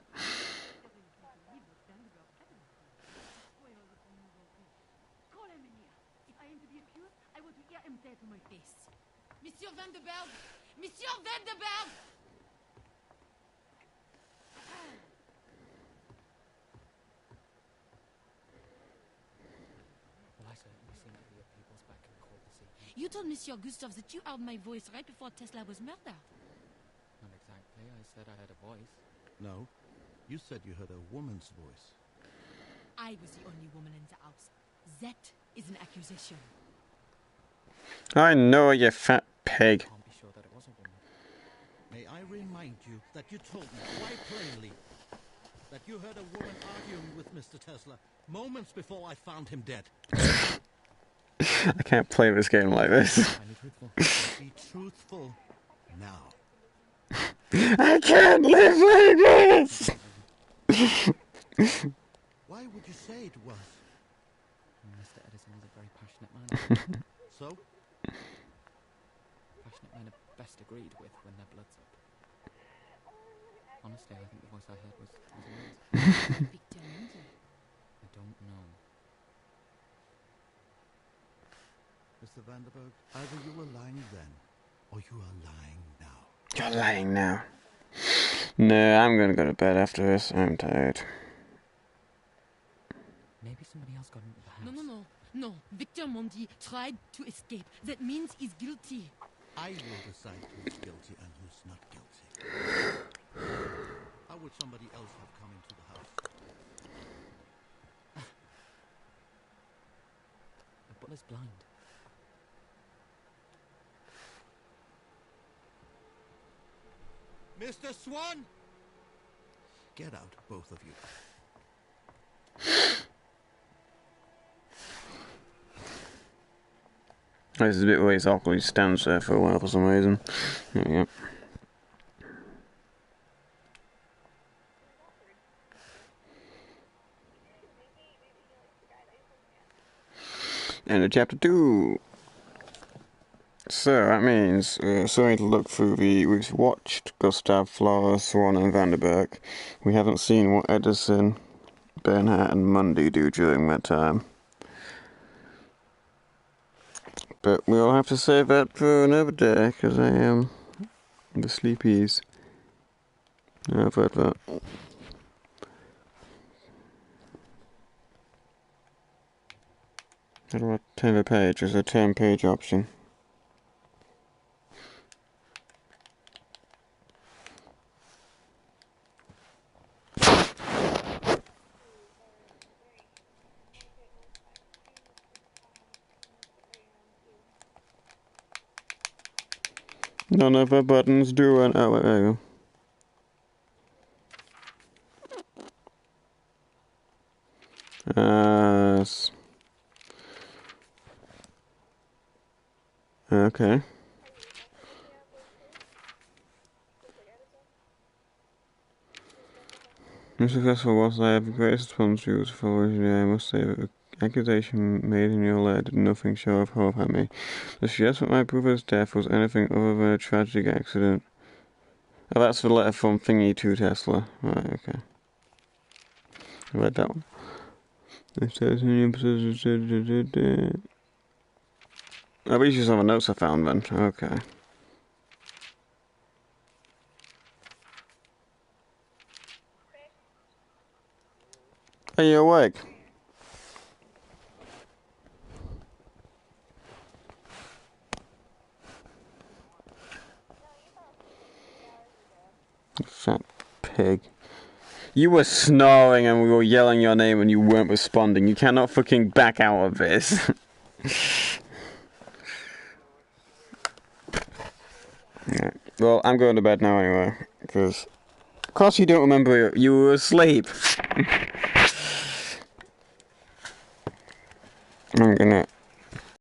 Monsieur Vanderberg! Monsieur Vanderberg! Well, I certainly seem to be at people's beck and call this evening. You told Monsieur Gustav that you heard my voice right before Tesla was murdered. Not exactly. I said I had a voice. No, you said you heard a woman's voice. I was the only woman in the house. That is an accusation. I know, you fat pig. Can't be sure that it was a woman. May I remind you that you told me quite plainly that you heard a woman arguing with Mr. Tesla moments before I found him dead. I can't play this game like this. Be truthful now. I can't live like this! Why would you say it was? Mr. Edison is a very passionate man. So? Passionate men are best agreed with when their blood's up. Honestly, I think the voice I heard was yours. Victor Mundy. I don't know. Mr. Vanderberg, either you were lying then, or you are lying now. You're lying now. No, I'm gonna go to bed after this. I'm tired. Maybe somebody else got into the house. No. Victor Mondi tried to escape. That means he's guilty. I will decide who's guilty and who's not guilty. How would somebody else have come into the house? The butler's blind. Mr. Swan! Get out, both of you. This is a bit where he's awkwardly stands there for a while for some reason. There we go. End of chapter 2. So that means sorry to look through we've watched Gustav, Flora, Swan and Vanderberg. We haven't seen what Edison, Bernhardt and Mundy do during that time. But we'll have to save that for another day, because I am the sleepies. I've heard that. How do I turn the page? There's a turn page option. None of the buttons do an... Oh, there you go. Okay. Unsuccessful was I have the greatest responsibility for originally. I must say that the accusation made in your letter did nothing show of hope at me. To suggest that my brother's death was anything other than a tragic accident. Oh, that's the letter from Thingy to Tesla. Right, okay. I read that one. Oh, these are some of the notes I found then. Okay. Are you awake? Fat pig. You were snoring and we were yelling your name and you weren't responding. You cannot fucking back out of this. Yeah. Well, I'm going to bed now anyway, because... Of course you don't remember you were asleep. I'm gonna